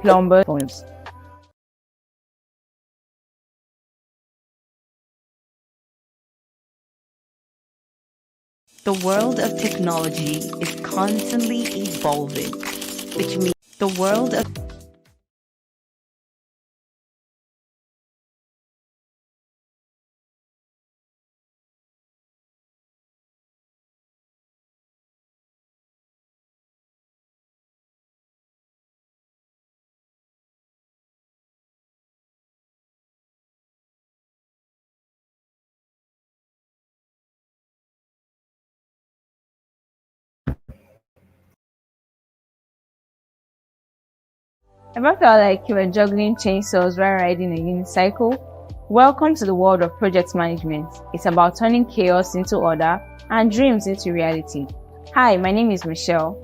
plumbers, phones. The world of technology is constantly evolving, which means the world of Ever felt like you were juggling chainsaws while riding a unicycle? Welcome to the world of project management. It's about turning chaos into order and dreams into reality. Hi, my name is Michelle.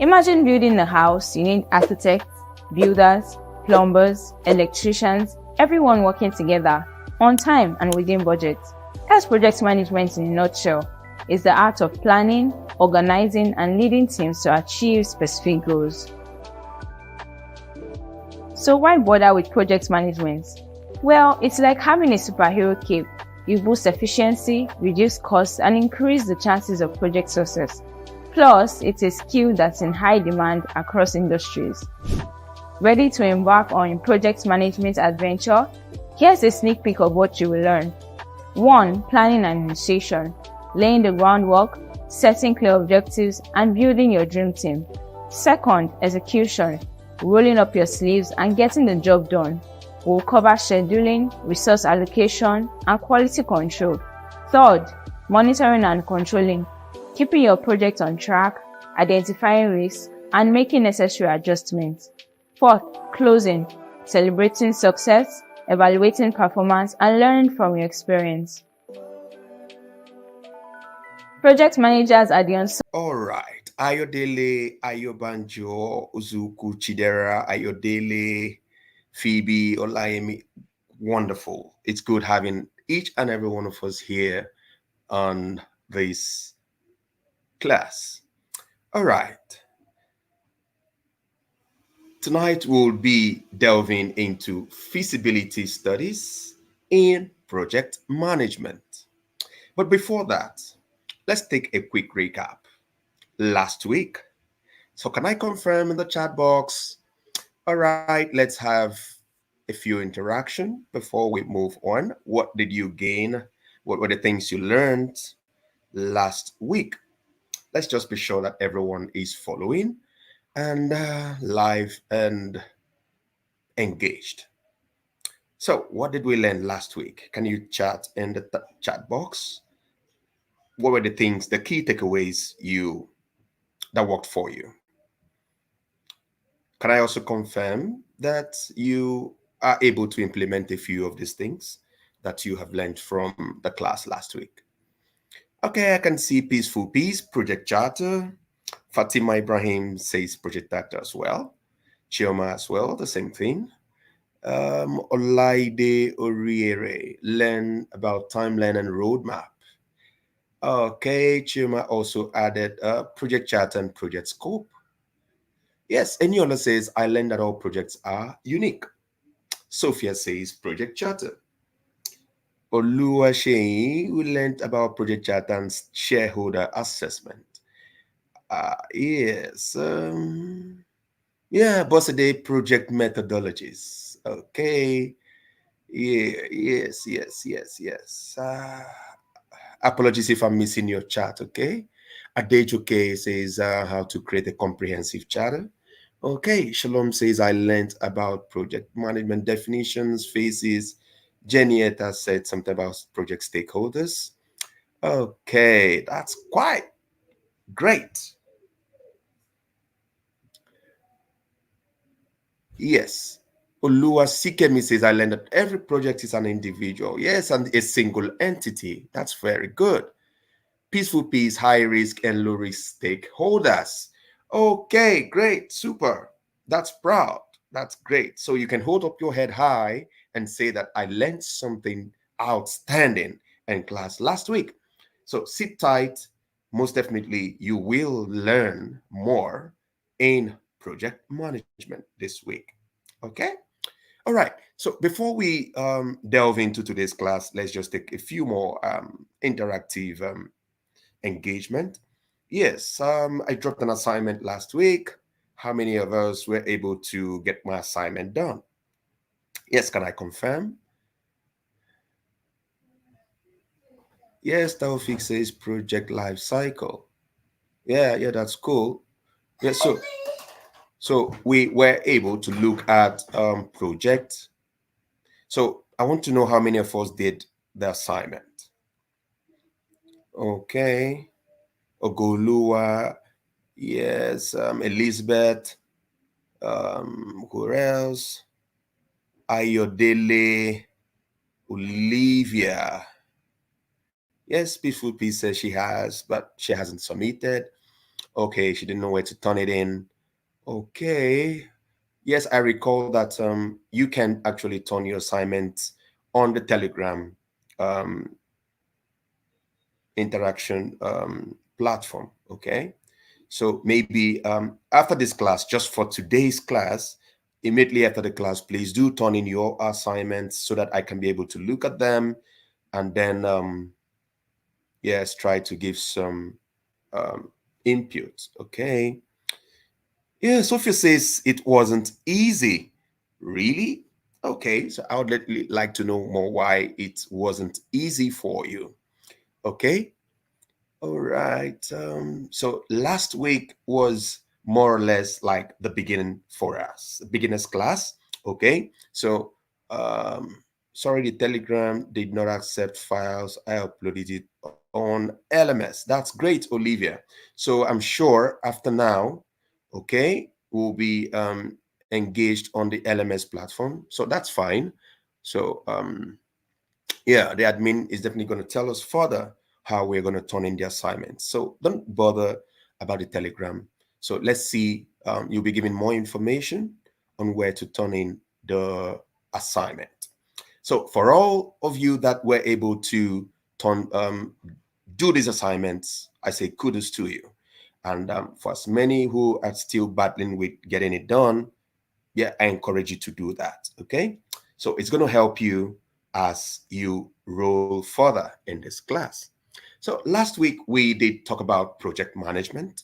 Imagine building a house. You need architects, builders, plumbers, electricians, everyone working together, on time and within budget. That's project management in a nutshell. It's the art of planning, organizing, and leading teams to achieve specific goals. So why bother with project management? Well, it's like having a superhero cape. You boost efficiency, reduce costs, and increase the chances of project success. Plus, it's a skill that's in high demand across industries. Ready to embark on a project management adventure? Here's a sneak peek of what you will learn. 1. Planning and initiation. Laying the groundwork, setting clear objectives, and building your dream team. 2. Execution. Rolling up your sleeves and getting the job done. We'll cover scheduling, resource allocation, and quality control. 3. Monitoring and controlling. Keeping your project on track, identifying risks, and making necessary adjustments. 4. Closing. Celebrating success, evaluating performance, and learning from your experience. Project managers are the All right. Ayodele, Ayobanjo, Uzuku, Chidera, Ayodele, Phoebe, Olayemi. Wonderful. It's good having each and every one of us here on this class. All right. Tonight we'll be delving into feasibility studies in project management. But before that, let's take a quick recap. Last week, so can I confirm in the chat box? All right, let's have a few interaction before we move on. What did you gain? What were the things you learned last week? Let's just be sure that everyone is following and live and engaged. So what did we learn last week? Can you chat in the chat box? What were the things, the key takeaways that worked for you? Can I also confirm that you are able to implement a few of these things that you have learned from the class last week? Okay, I can see Peaceful Peace, Project Charter. Fatima Ibrahim says Project Charter as well. Chioma as well, the same thing. Olaide Oriere, learn about timeline and roadmap. Okay, Chioma also added Project Charter and Project Scope. Yes, Eniola says, I learned that all projects are unique. Sophia says, Project Charter. Oluwaseyi, we learned about Project Charter and shareholder assessment. Yes. Yeah, Day project methodologies. Okay. Yeah, yes. Apologies if I'm missing your chat, okay? Adejuke says how to create a comprehensive charter. Okay, Shalom says I learned about project management definitions, phases. Jenietta said something about project stakeholders. Okay, that's quite great. Yes. Olua Sikemi says I learned that every project is an individual. Yes, and a single entity. That's very good. Peaceful Peace, high risk and low risk stakeholders. Okay, great, super. That's proud. That's great. So you can hold up your head high and say that I learned something outstanding in class last week. So sit tight. Most definitely, you will learn more in project management this week. Okay. All right. So before we delve into today's class, let's just take a few more interactive engagement. Yes, I dropped an assignment last week. How many of us were able to get my assignment done? Yes, can I confirm? Yes, Taufik says project life cycle. Yeah, that's cool. Yeah, so we were able to look at project. So I want to know how many of us did the assignment. Okay. Ogolua, yes, Elizabeth, who else? Ayodele, Olivia. Yes, Peaceful Peace says she has, but she hasn't submitted. Okay, she didn't know where to turn it in. Okay. Yes, I recall that you can actually turn your assignments on the Telegram um, interaction platform. Okay. So maybe after this class, just for today's class, immediately after the class, please do turn in your assignments so that I can be able to look at them and then, yes, try to give some input. Okay. Yeah, Sophia says it wasn't easy. Really? Okay, so I would like to know more why it wasn't easy for you. Okay. All right. So last week was more or less like the beginning for us, the beginner's class. Okay. So, sorry, the Telegram did not accept files. I uploaded it on LMS. That's great, Olivia. So I'm sure after now, okay, we'll be engaged on the LMS platform. So that's fine. So, yeah, the admin is definitely going to tell us further how we're going to turn in the assignments. So don't bother about the Telegram. So let's see, you'll be given more information on where to turn in the assignment. So for all of you that were able to turn do these assignments, I say kudos to you. And for as many who are still battling with getting it done, yeah, I encourage you to do that. Okay. So it's going to help you as you roll further in this class. So last week we did talk about project management.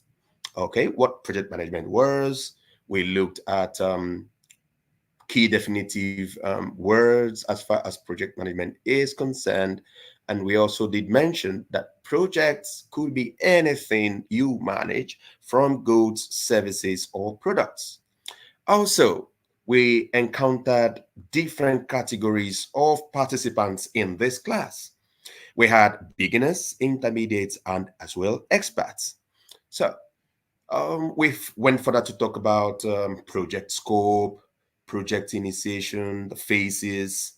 Okay. What project management was. We looked at key definitive words as far as project management is concerned. And we also did mention that projects could be anything you manage, from goods, services, or products. Also, we encountered different categories of participants in this class. We had beginners, intermediates, and as well experts. So we went further to talk about project scope, project initiation, the phases,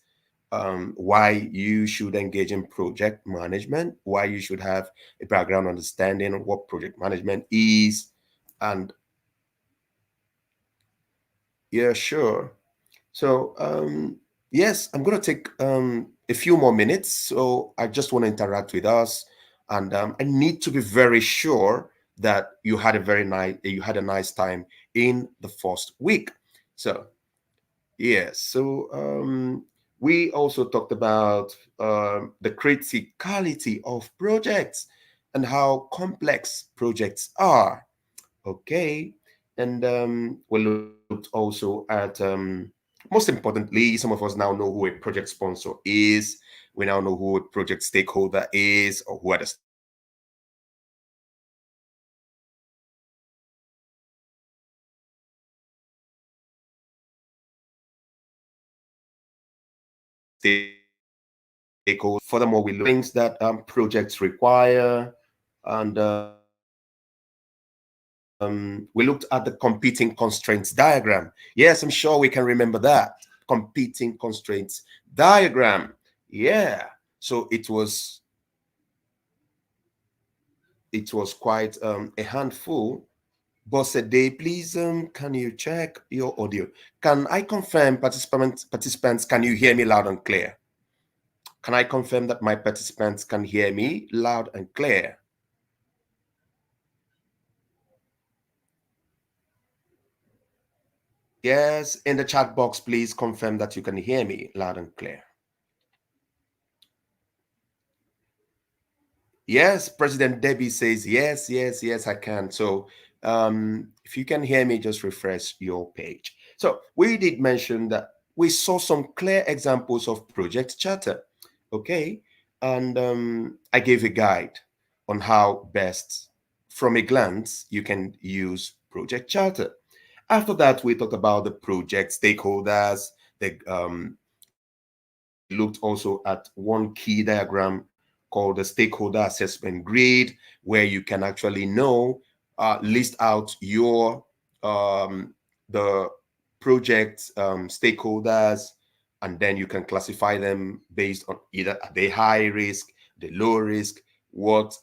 why you should engage in project management, why you should have a background understanding of what project management is, and yeah, sure. So, yes, I'm going to take a few more minutes. So, I just want to interact with us, and I need to be very sure that you had a nice time in the first week. So, yes. So, we also talked about the criticality of projects and how complex projects are. Okay. And we looked also at, most importantly, some of us now know who a project sponsor is. We now know who a project stakeholder is, or who are the stakeholders. Furthermore, we look at things that projects require, and we looked at the competing constraints diagram. Yes, I'm sure we can remember that competing constraints diagram. Yeah. So it was quite a handful. Boss a day, please. Can you check your audio? Can I confirm participants? Can you hear me loud and clear? Can I confirm that my participants can hear me loud and clear? Yes, in the chat box, please confirm that you can hear me loud and clear. Yes, President Debbie says yes, yes, yes, I can. So if you can hear me, just refresh your page. So we did mention that we saw some clear examples of project charter. Okay. And I gave a guide on how best, from a glance, you can use project charter. After that, we talked about the project stakeholders. We looked also at one key diagram called the stakeholder assessment grid, where you can actually know, list out your the project stakeholders, and then you can classify them based on either are they high risk, the low risk, what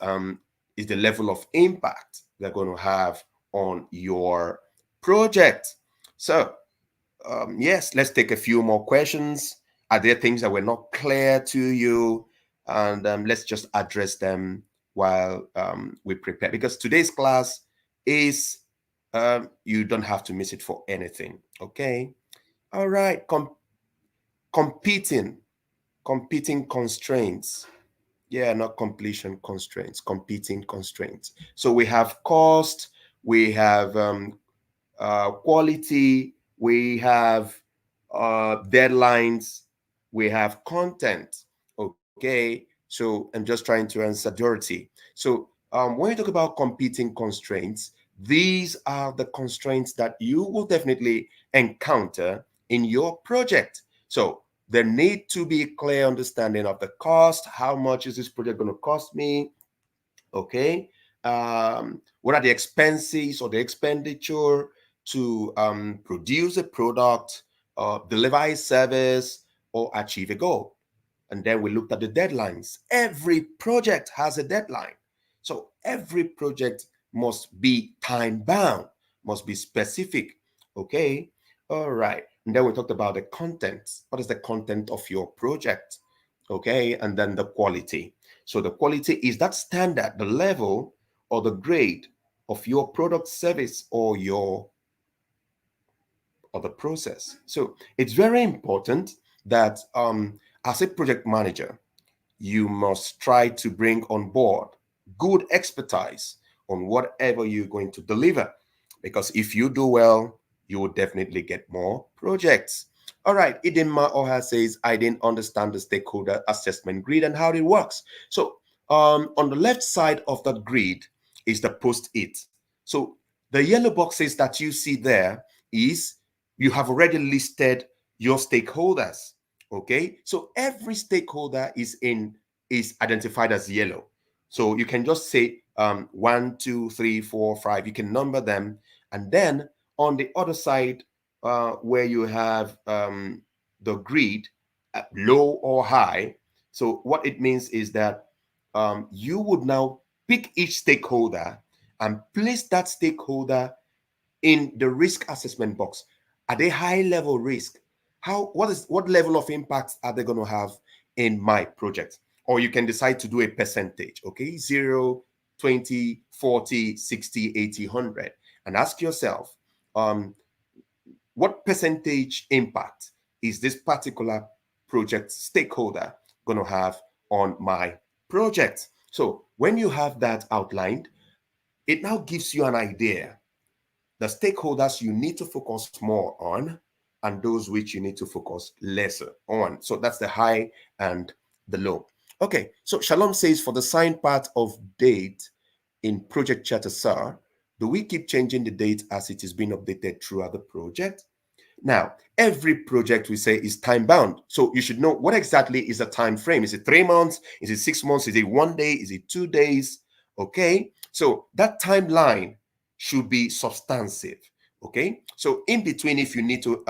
is the level of impact they're going to have on your project. So yes, let's take a few more questions. Are there things that were not clear to you? And let's just address them while we prepare. Because today's class is, you don't have to miss it for anything. Okay. All right. Competing, competing constraints. Yeah, not completion constraints, competing constraints. So we have cost, we have quality, we have deadlines, we have content. Okay, so I'm just trying to answer Dorothy. So when you talk about competing constraints, these are the constraints that you will definitely encounter in your project. So there need to be a clear understanding of the cost. How much is this project going to cost me? Okay. What are the expenses or the expenditure to produce a product, deliver a service, or achieve a goal? And then we looked at the deadlines. Every project has a deadline. So every project must be time bound, must be specific. Okay. All right. And then we talked about the content. What is the content of your project? Okay. And then the quality. So the quality is that standard, the level or the grade of your product, service, or the process. So it's very important that as a project manager, you must try to bring on board good expertise on whatever you're going to deliver. Because if you do well, you will definitely get more projects. All right, Idema Oha says, I didn't understand the stakeholder assessment grid and how it works. So on the left side of that grid is the post-it. So the yellow boxes that you see there is you have already listed your stakeholders. Okay, so every stakeholder is identified as yellow. So you can just say 1, 2, 3, 4, 5. You can number them, and then on the other side, where you have the grid, low or high. So what it means is that you would now pick each stakeholder and place that stakeholder in the risk assessment box. Are they high level risk? What level of impact are they going to have in my project? Or you can decide to do a percentage, okay? 0, 20, 40, 60, 80, 100. And ask yourself, what percentage impact is this particular project stakeholder going to have on my project? So when you have that outlined, it now gives you an idea the stakeholders you need to focus more on and those which you need to focus lesser on. So that's the high and the low. Okay, so Shalom says for the sign part of date in project charter, sir, do we keep changing the date as it is being updated throughout the project? Now, every project we say is time bound. So you should know what exactly is the time frame. Is it 3 months? Is it 6 months? Is it 1 day? Is it 2 days? Okay. So that timeline should be substantive. Okay. So in between, if you need to,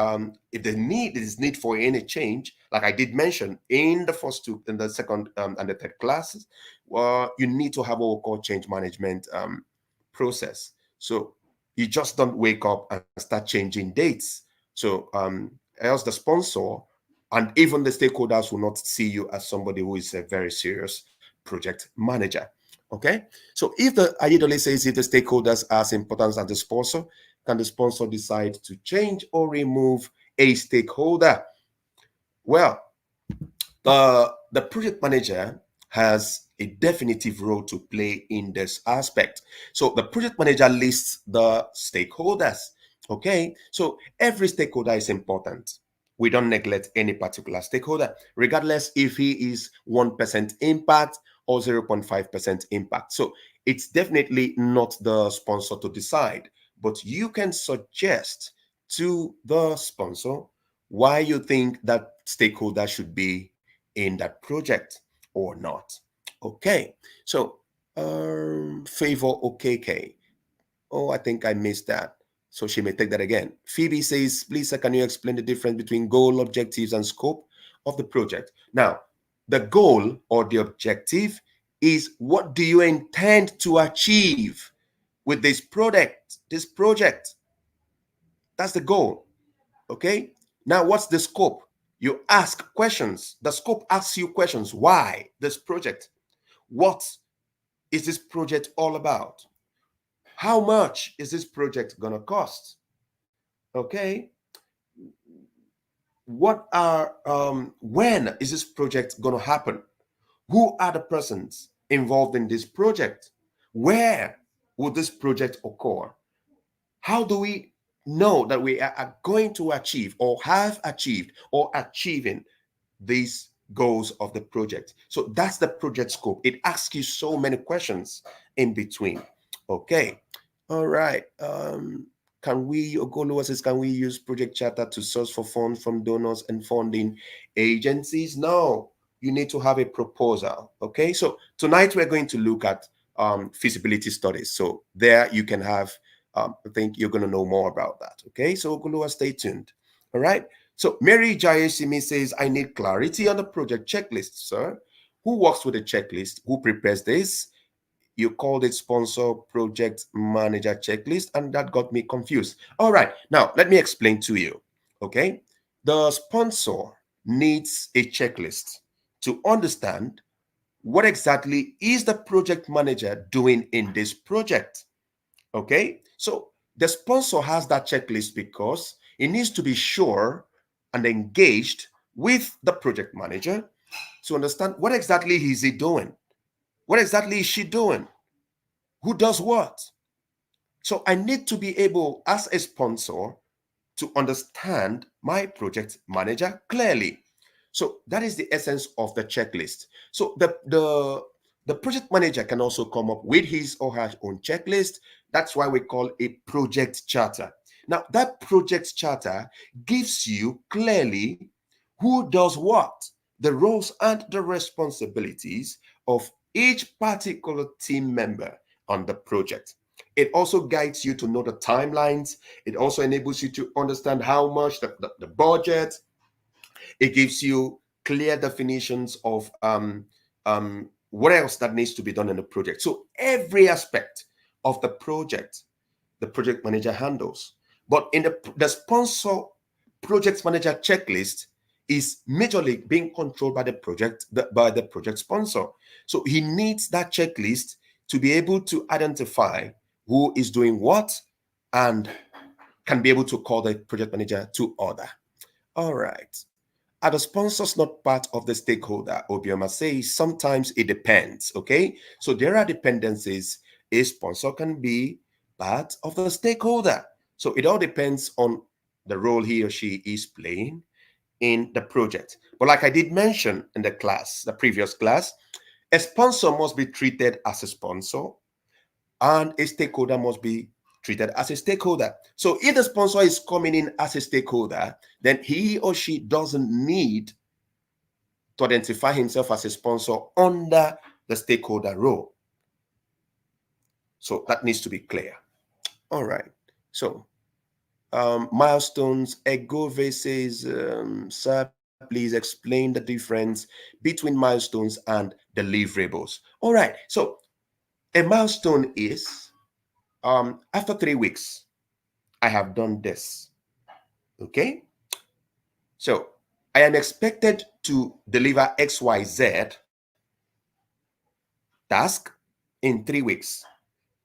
if the need is need for any change, like I did mention in the first two, in the second and the third classes, you need to have what we call change management process. So you just don't wake up and start changing dates. So else the sponsor and even the stakeholders will not see you as somebody who is a very serious project manager. Okay. So if the Ayedole says if the stakeholders are as important as the sponsor, can the sponsor decide to change or remove a stakeholder? Well, the project manager has a definitive role to play in this aspect. So the project manager lists the stakeholders. Okay, so every stakeholder is important. We don't neglect any particular stakeholder, regardless if he is 1% impact or 0.5% impact. So it's definitely not the sponsor to decide, but you can suggest to the sponsor why you think that stakeholder should be in that project or not. Okay, so favor OKK. Oh, I think I missed that. So she may take that again. Phoebe says, please, sir, can you explain the difference between goal, objectives, and scope of the project? Now, the goal or the objective is what do you intend to achieve with this product, this project? That's the goal. Okay. Now, what's the scope? You ask questions. The scope asks you questions. Why this project? What is this project all about? How much is this project going to cost? Okay. When is this project going to happen? Who are the persons involved in this project? Where will this project occur? How do we know that we are going to achieve or have achieved or achieving these goals of the project? So that's the project scope. It asks you so many questions in between. Okay. All right. Can we, Ogolo says, can we use project charter to source for funds from donors and funding agencies? No, you need to have a proposal. Okay. So tonight we're going to look at feasibility studies. So there you can have, I think you're going to know more about that. Okay. So Ogolo, stay tuned. All right. So Mary Jayeshimi says, I need clarity on the project checklist, sir. Who works with the checklist? Who prepares this? You called it sponsor project manager checklist, and that got me confused. All right. Now, let me explain to you. Okay. The sponsor needs a checklist to understand what exactly is the project manager doing in this project. Okay. So the sponsor has that checklist because it needs to be sure and engaged with the project manager to understand what exactly is he doing, what exactly is she doing, who does what. So I need to be able, as a sponsor, to understand my project manager clearly. So that is the essence of the checklist. So the project manager can also come up with his or her own checklist. That's why we call a project charter. Now, that project charter gives you clearly who does what, the roles and the responsibilities of each particular team member on the project. It also guides you to know the timelines. It also enables you to understand how much the budget. It gives you clear definitions of what else that needs to be done in the project. So every aspect of the project manager handles. But in the sponsor project manager checklist is majorly being controlled by the project sponsor. So he needs that checklist to be able to identify who is doing what and can be able to call the project manager to order. All right. Are the sponsors not part of the stakeholder? Obioma says sometimes it depends. Okay. So there are dependencies. A sponsor can be part of the stakeholder. So it all depends on the role he or she is playing in the project. But like I did mention in the previous class, a sponsor must be treated as a sponsor and a stakeholder must be treated as a stakeholder. So if the sponsor is coming in as a stakeholder, then he or she doesn't need to identify himself as a sponsor under the stakeholder role. So that needs to be clear. All right. So milestones. Egove says, sir, please explain the difference between milestones and deliverables. All right. So a milestone is after 3 weeks, I have done this. Okay. So I am expected to deliver XYZ task in 3 weeks.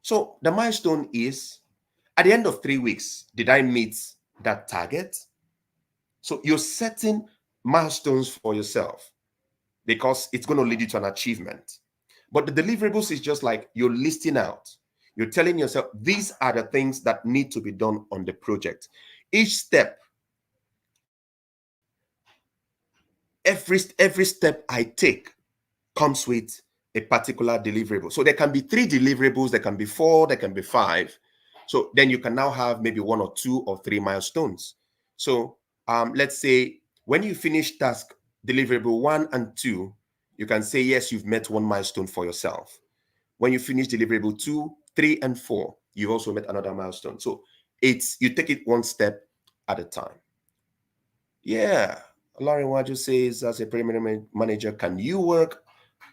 So the milestone is At the end of 3 weeks, did I meet that target? So you're setting milestones for yourself because it's going to lead you to an achievement. But the deliverables is just like you're listing out. You're telling yourself, these are the things that need to be done on the project. Each step, every step I take comes with a particular deliverable. So there can be 3 deliverables, there can be 4, there can be 5. So then you can now have maybe 1 or 2 or 3 milestones. So let's say when you finish task deliverable 1 and 2, you can say, yes, you've met 1 milestone for yourself. When you finish deliverable 2, 3, and 4, you've also met another milestone. So you take it 1 step at a time. Yeah. Lauren Waju says, as a preliminary manager, can you work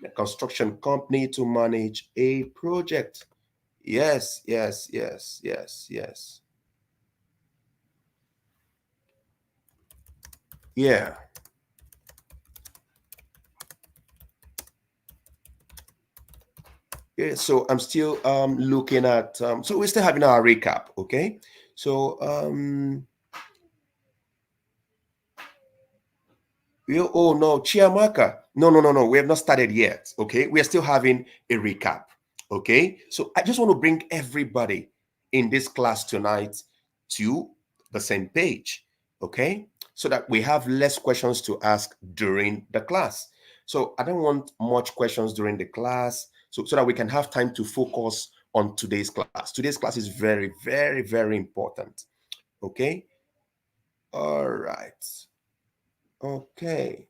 a construction company to manage a project? Yes, yes, yes, yes, yes. Yeah. Yeah, so I'm still looking at so we're still having our recap, okay? So oh no, Chiamaka. No. We have not started yet. Okay. We are still having a recap. Okay. So I just want to bring everybody in this class tonight to the same page. Okay. So that we have less questions to ask during the class. So I don't want much questions during the class. So that we can have time to focus on today's class. Today's class is very, very, very important. Okay. All right. Okay.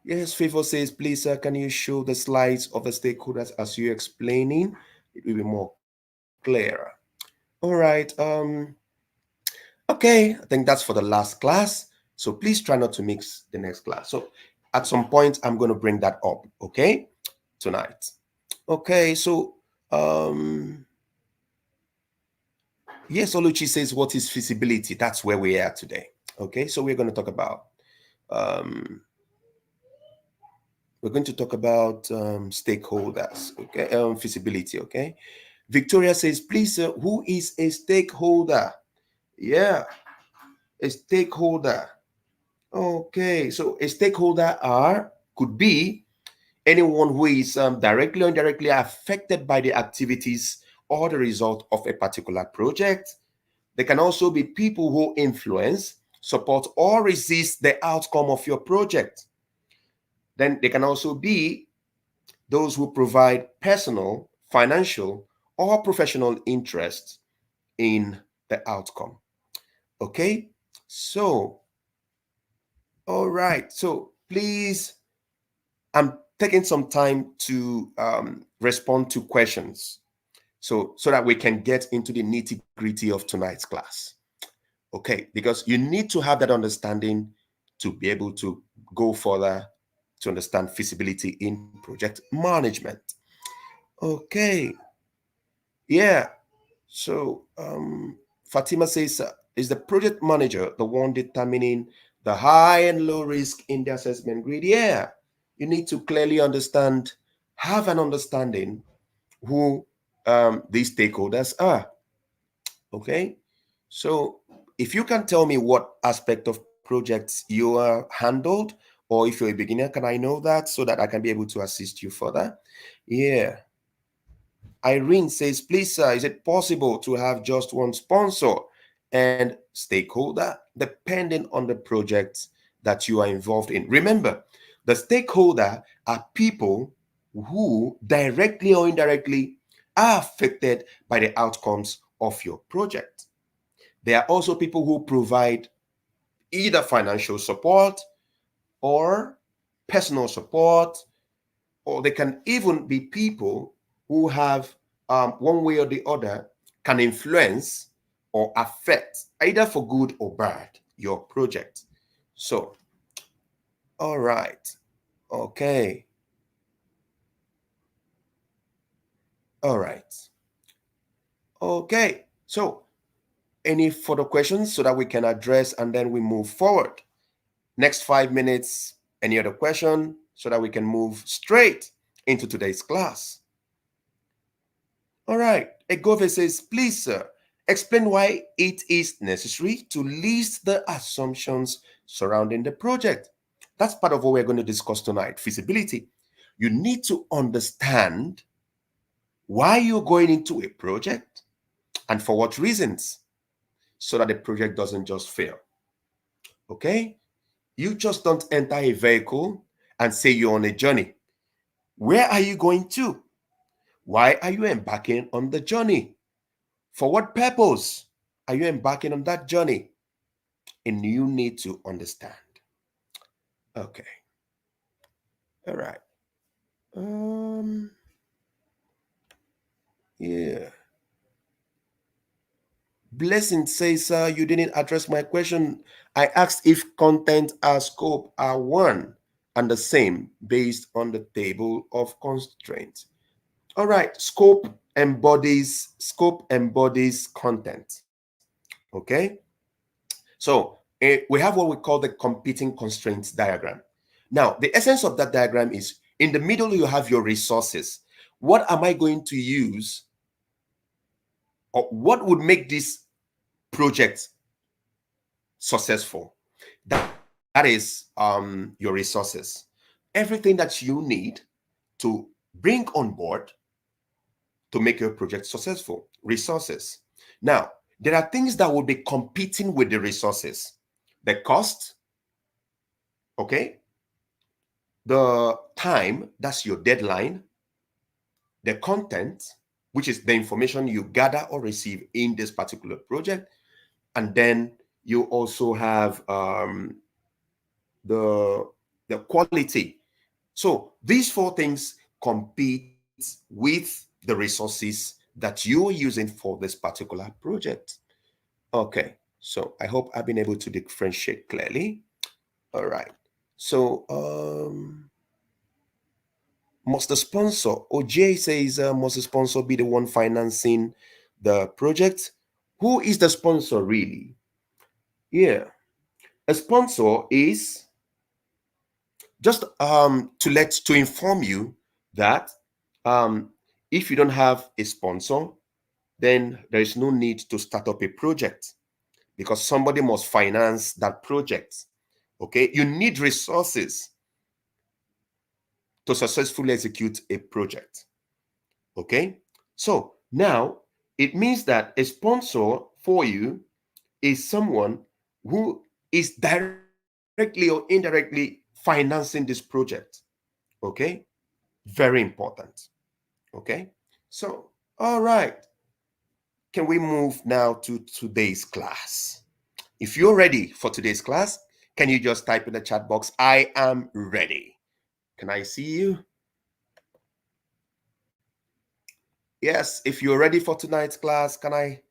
Yes, Favor says, please, sir, can you show the slides of the stakeholders as you're explaining? It will be more clearer. All right. Okay, I think that's for the last class. So please try not to mix the next class. So at some point, I'm going to bring that up, okay, tonight. Okay, so yes, Oluchi says, what is feasibility? That's where we are today. Okay, so we're going to talk about stakeholders, okay, feasibility, okay. Victoria says, please, who is a stakeholder? Yeah, a stakeholder. Okay, so a stakeholder could be anyone who is directly or indirectly affected by the activities or the result of a particular project. They can also be people who influence, support, or resist the outcome of your project. Then they can also be those who provide personal, financial, or professional interest in the outcome. Okay, so, all right, so please, I'm taking some time to respond to questions so that we can get into the nitty-gritty of tonight's class. Okay, because you need to have that understanding to be able to go further to understand feasibility in project management. Okay. Yeah. So Fatima says, is the project manager the one determining the high and low risk in the assessment grid? Yeah. You need to clearly have an understanding who these stakeholders are. Okay. So if you can tell me what aspect of projects you are handled, or if you're a beginner, can I know that so that I can be able to assist you further? Yeah. Irene says, please, sir, is it possible to have just one sponsor and stakeholder depending on the project that you are involved in? Remember, the stakeholder are people who directly or indirectly are affected by the outcomes of your project. There are also people who provide either financial support or personal support, or they can even be people who have one way or the other can influence or affect, either for good or bad, your project. So, all right. Okay. All right. Okay. So, any further questions so that we can address and then we move forward? Next 5 minutes, any other question so that we can move straight into today's class? All right. Egove says, please, sir, explain why it is necessary to list the assumptions surrounding the project. That's part of what we're going to discuss tonight, feasibility. You need to understand why you're going into a project and for what reasons, so that the project doesn't just fail. Okay? You just don't enter a vehicle and say you're on a journey. Where are you going to? Why are you embarking on the journey? For what purpose are you embarking on that journey? And you need to understand. Okay. All right. Yeah. Blessing says, sir, you didn't address my question. I asked if content and scope are one and the same based on the table of constraints. All right, scope embodies content. Okay, so we have what we call the competing constraints diagram. Now, the essence of that diagram is in the middle you have your resources. What am I going to use, or what would make this project successful? That is your resources. Everything that you need to bring on board to make your project successful. Resources. Now, there are things that will be competing with the resources. The cost, okay? The time, that's your deadline. The content, which is the information you gather or receive in this particular project. And then you also have the quality. So these four things compete with the resources that you're using for this particular project. Okay, so I hope I've been able to differentiate clearly. All right. So must the sponsor, OJ says, must the sponsor be the one financing the project? Who is the sponsor really? Yeah, a sponsor is just to inform you that if you don't have a sponsor, then there is no need to start up a project, because somebody must finance that project. Okay, you need resources to successfully execute a project. Okay, so now it means that a sponsor for you is someone who is directly or indirectly financing this project. Okay, very important. Okay, so all right, can we move now to today's class? If you're ready for today's class, can you just type in the chat box, I am ready? Can I see you? Yes, if you're ready for tonight's class, can I?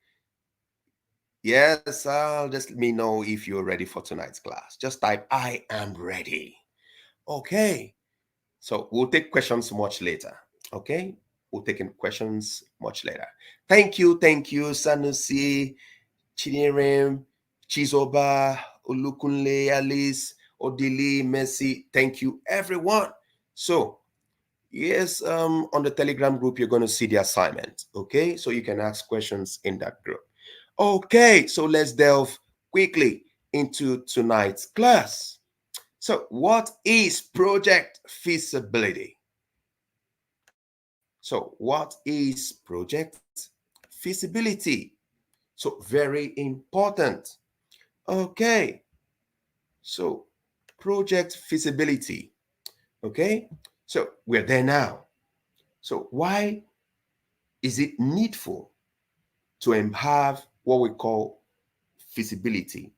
Yes, just let me know if you're ready for tonight's class. Just type, I am ready. Okay, so we'll take questions much later. Okay, we'll take in questions much later. Thank you, Sanusi, Chidinrem, Chizoba, Olukunle, Alice, Odili, Messi. Thank you, everyone. So, yes, on the Telegram group, you're going to see the assignment. Okay, so you can ask questions in that group. Okay, so let's delve quickly into tonight's class. So, what is project feasibility? So, what is project feasibility? So, very important. Okay, so project feasibility. Okay, so we're there now. So, why is it needful to have what we call feasibility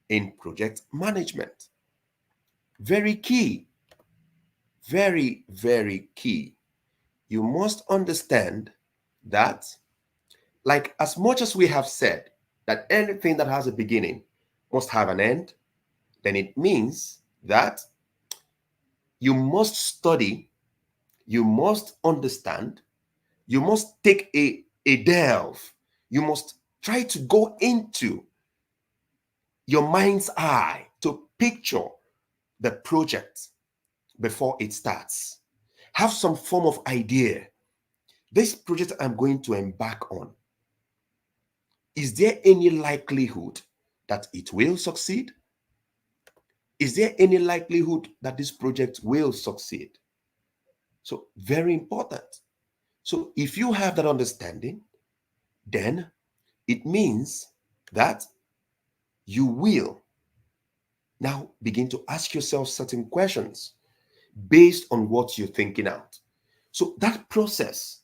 in project management? Very key, very, very key. You must understand that, like, as much as we have said that anything that has a beginning must have an end, then it means that you must study, you must understand, you must take a delve, you must try to go into your mind's eye to picture the project before it starts. Have some form of idea. this project I'm going to embark on, is there any likelihood that it will succeed? Is there any likelihood that this project will succeed? So, very important. So, if you have that understanding, then it means that you will now begin to ask yourself certain questions based on what you're thinking out. So, that process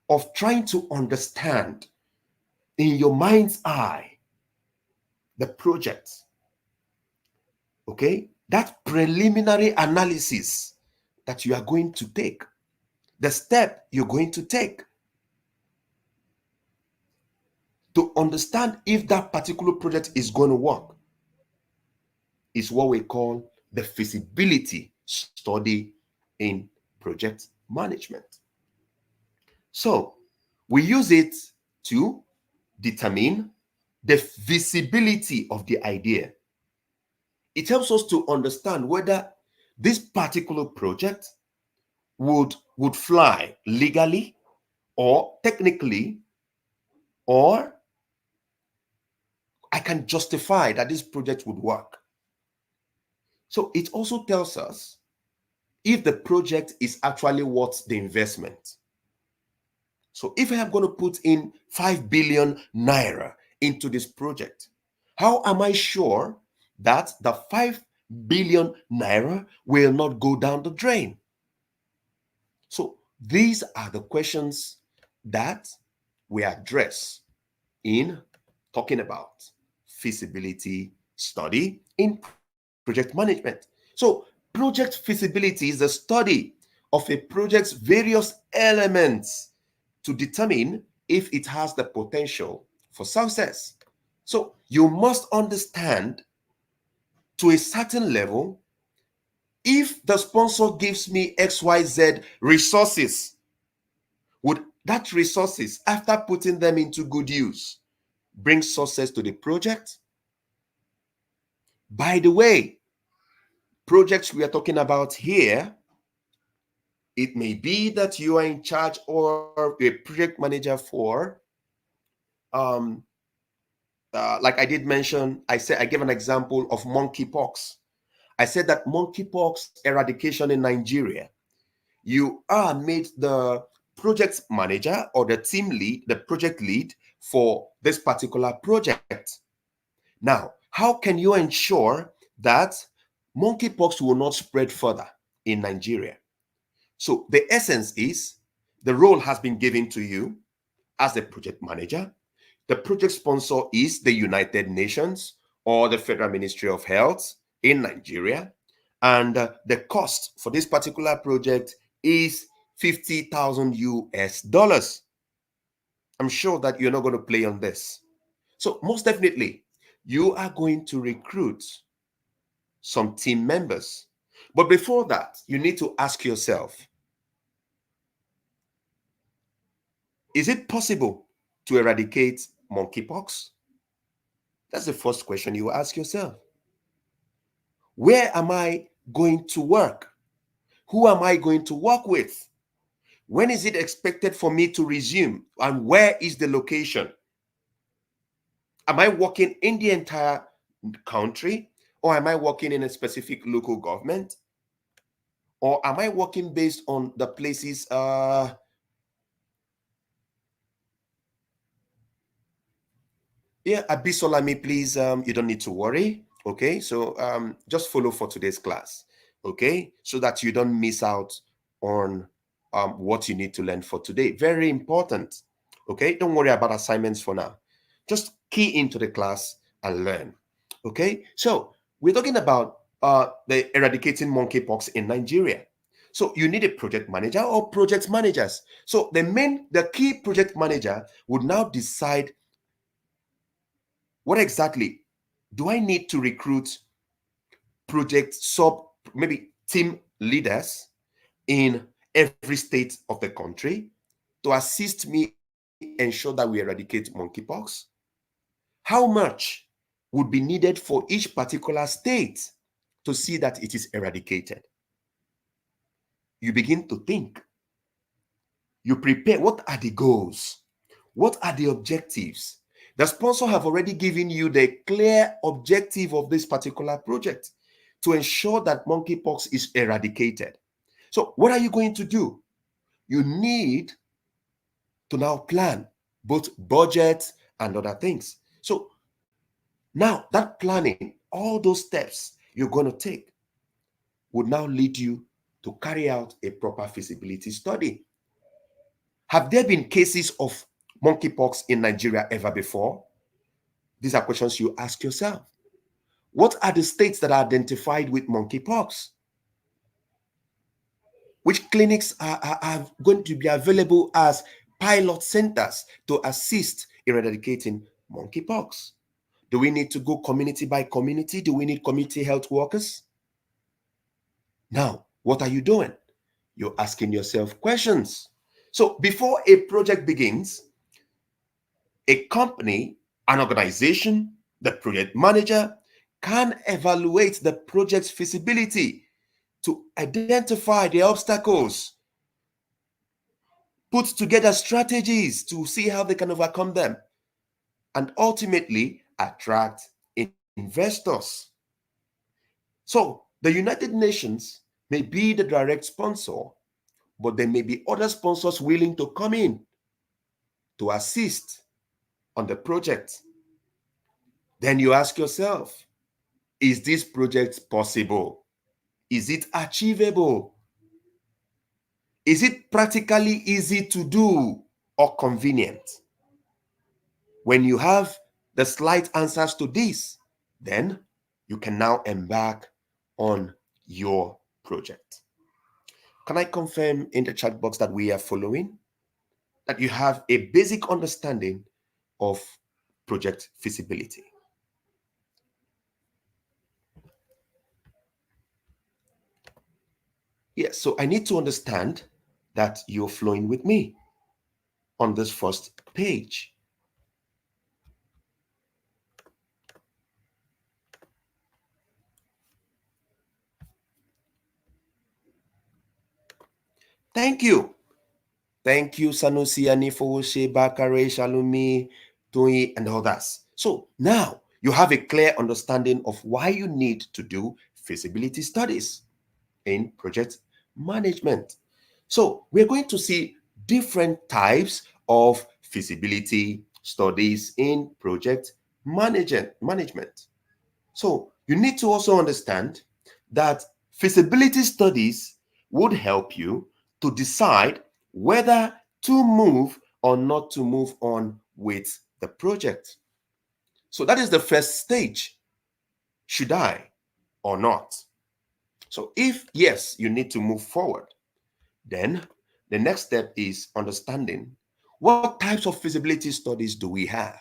of trying to understand in your mind's eye the project, okay, that preliminary analysis that you are going to take, the step you're going to take to understand if that particular project is going to work, is what we call the feasibility study in project management. So we use it to determine the feasibility of the idea. It helps us to understand whether this particular project would fly legally or technically, or I can justify that this project would work. So it also tells us if the project is actually worth the investment. So if I am going to put in 5 billion naira into this project, how am I sure that the 5 billion naira will not go down the drain? So these are the questions that we address in talking about feasibility study in project management. So project feasibility is the study of a project's various elements to determine if it has the potential for success. So you must understand to a certain level, if the sponsor gives me XYZ resources, would that resources, after putting them into good use, bring success to the project? By the way, projects we are talking about here, it may be that you are in charge or a project manager for, um, like I did mention, I gave an example of monkeypox. I said that monkeypox eradication in Nigeria, you are made the project manager or the team lead, the project lead for this particular project. Now, how can you ensure that monkeypox will not spread further in Nigeria? So the essence is the role has been given to you as the project manager. The project sponsor is the United Nations or the Federal Ministry of Health in Nigeria. And the cost for this particular project is 50,000 US dollars. I'm sure that you're not going to play on this. So most definitely, you are going to recruit some team members. But before that, you need to ask yourself, is it possible to eradicate monkeypox? That's the first question you ask yourself. Where am I going to work? Who am I going to work with? When is it expected for me to resume? And where is the location? Am I working in the entire country? Or am I working in a specific local government? Or am I working based on the places? Yeah, Abisolami, please, you don't need to worry. Okay, so just follow for today's class. Okay, so that you don't miss out on what you need to learn for today. Very important. Okay, don't worry about assignments for now. Just key into the class and learn. Okay, so we're talking about the eradicating monkeypox in Nigeria. So you need a project manager or project managers. So the key project manager would now decide what exactly do I need to recruit project maybe team leaders in every state of the country to assist me ensure that we eradicate monkeypox? How much would be needed for each particular state to see that it is eradicated? You begin to think. You prepare. What are the goals? What are the objectives? The sponsor have already given you the clear objective of this particular project to ensure that monkeypox is eradicated. So what are you going to do? You need to now plan both budget and other things. So now that planning, all those steps you're going to take would now lead you to carry out a proper feasibility study. Have there been cases of monkeypox in Nigeria ever before? These are questions you ask yourself. What are the states that are identified with monkeypox? Which clinics are going to be available as pilot centers to assist in eradicating monkeypox? Do we need to go community by community? Do we need community health workers? Now, what are you doing? You're asking yourself questions. So before a project begins, a company, an organization, the project manager can evaluate the project's feasibility to identify the obstacles, put together strategies to see how they can overcome them, and ultimately attract investors. So the United Nations may be the direct sponsor, but there may be other sponsors willing to come in to assist on the project. Then you ask yourself, is this project possible? Is it achievable? Is it practically easy to do or convenient? When you have the slight answers to this, then you can now embark on your project. Can I confirm in the chat box that we are following? That you have a basic understanding of project feasibility? Yes, so I need to understand that you're flowing with me on this first page. Thank you. Thank you, Sanusi, Anifowoshe, Bakare, Shalumi, Tui, and others. So now you have a clear understanding of why you need to do feasibility studies in project management. So we're going to see different types of feasibility studies in project management. So you need to also understand that feasibility studies would help you to decide whether to move or not to move on with the project. So that is the first stage. Should I or not? So if yes, you need to move forward, then the next step is understanding what types of feasibility studies do we have.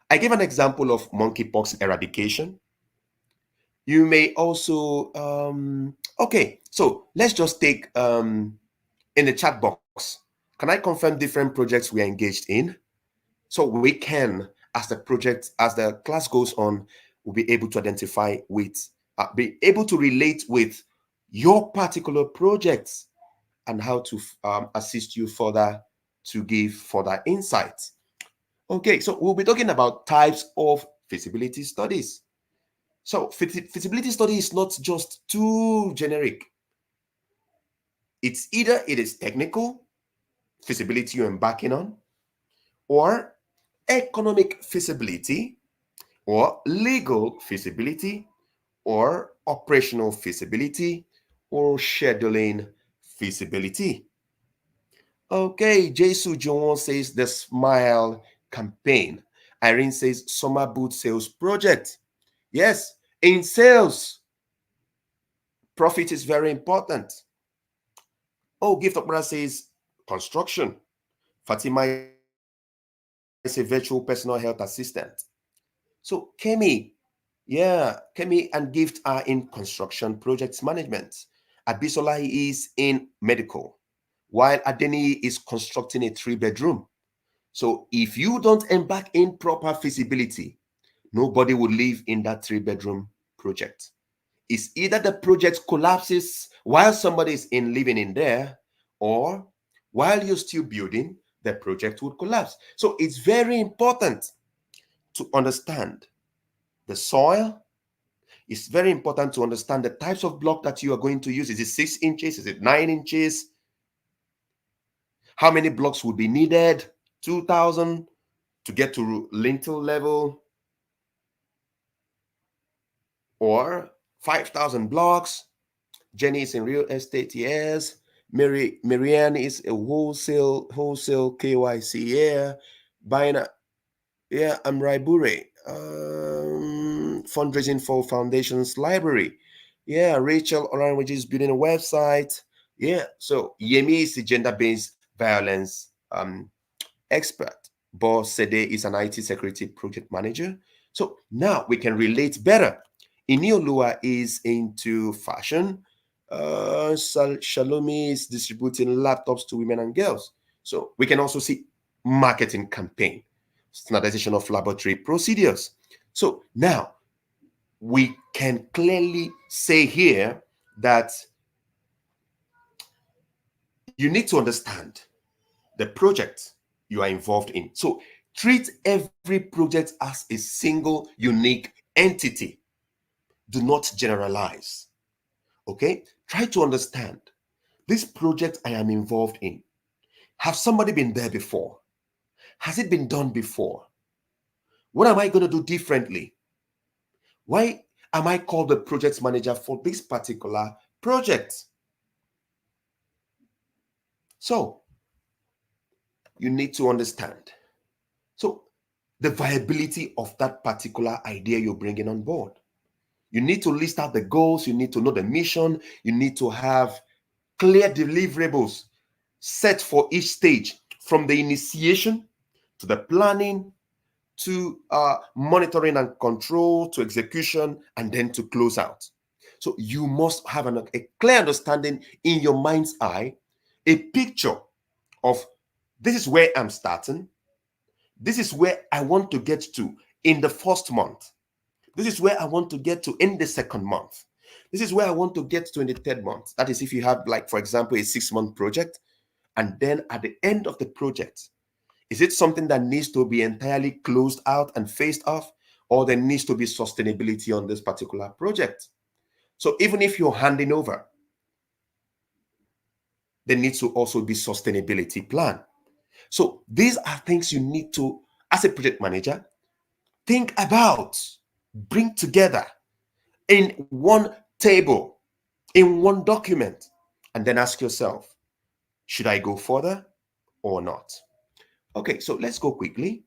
I gave an example of monkeypox eradication. You may also, okay, so let's just take in the chat box, can I confirm different projects we are engaged in? So we can, as the class goes on, we'll be able to identify with, be able to relate with your particular projects and how to assist you further to give further insights. Okay, so we'll be talking about types of feasibility studies. So feasibility study is not just too generic. It's either it is technical feasibility you're embarking on, or economic feasibility, or legal feasibility, or operational feasibility, or scheduling feasibility. Okay, Jesu Joan says the Smile campaign. Irene says summer boot sales project. Yes, in sales, profit is very important. Oh, Gift of Brother says construction. Fatima is a virtual personal health assistant. So Kemi and Gift are in construction projects management. Abisola is in medical, while Adeni is constructing a 3-bedroom. So if you don't embark in proper feasibility, nobody will live in that 3-bedroom project. It's either the project collapses while somebody is living in there, or While you're still building, the project would collapse. So it's very important to understand the soil. It's very important to understand the types of block that you are going to use. Is it 6 inches? Is it 9 inches? How many blocks would be needed? 2,000 to get to lintel level, or 5,000 blocks? Jenny is in real estate, yes. Marianne is a wholesale KYC, yeah. Buying a, yeah, I'm Raibure. Fundraising for Foundations Library. Yeah, Rachel Orange is building a website. Yeah, so Yemi is the gender-based violence expert. Boss Sede is an IT security project manager. So now we can relate better. Iniolua is into fashion. Shalomi is distributing laptops to women and girls. So we can also see marketing campaign, standardization of laboratory procedures. So now we can clearly say here that you need to understand the project you are involved in. So treat every project as a single unique entity. Do not generalize. Okay? Try to understand this project I am involved in. Has somebody been there before? Has it been done before? What am I going to do differently? Why am I called the project manager for this particular project? So you need to understand. So the viability of that particular idea you're bringing on board. You need to list out the goals. You need to know the mission. You need to have clear deliverables set for each stage, from the initiation to the planning to monitoring and control to execution and then to close out. So you must have a clear understanding in your mind's eye, a picture of this is where I'm starting. This is where I want to get to in the first month. This is where I want to get to in the second month. This is where I want to get to in the third month. That is if you have, like, for example, a 6-month project. And then at the end of the project, is it something that needs to be entirely closed out and phased off? Or there needs to be sustainability on this particular project? So even if you're handing over, there needs to also be sustainability plan. So these are things you need to, as a project manager, think about, bring together in one table, in one document, and then ask yourself, should I go further or not? Okay, so let's go quickly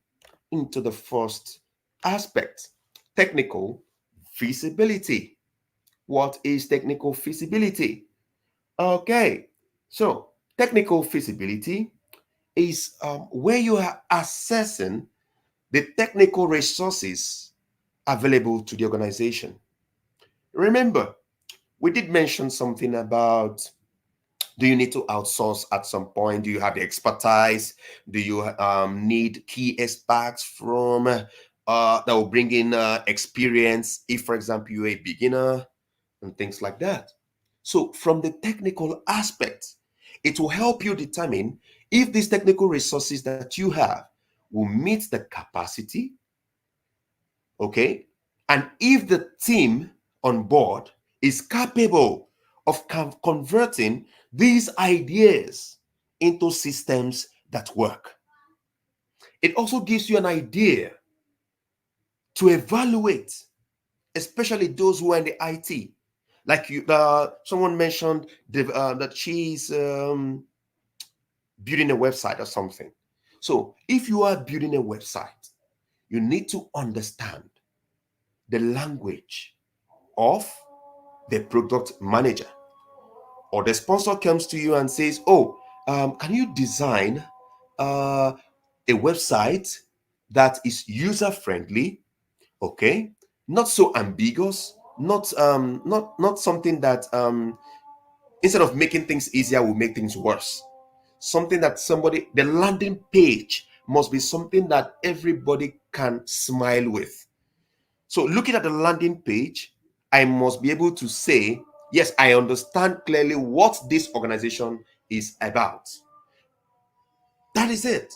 into the first aspect, technical feasibility. What is technical feasibility? Okay, so technical feasibility is where you are assessing the technical resources available to the organization. Remember, we did mention something about, do you need to outsource at some point? Do you have the expertise? Do you need key experts from that will bring in experience if, for example, you're a beginner and things like that? So from the technical aspect, it will help you determine if these technical resources that you have will meet the capacity, okay? And if the team on board is capable of converting these ideas into systems that work. It also gives you an idea to evaluate, especially those who are in the IT. Like you, someone mentioned that she's building a website or something. So if you are building a website, you need to understand the language of the product manager. Or the sponsor comes to you and says, oh, can you design a website that is user friendly, okay, not so ambiguous, not something that instead of making things easier will make things worse. Something that the landing page must be something that everybody can smile with. So looking at the landing page, I must be able to say, yes, I understand clearly what this organization is about. That is it.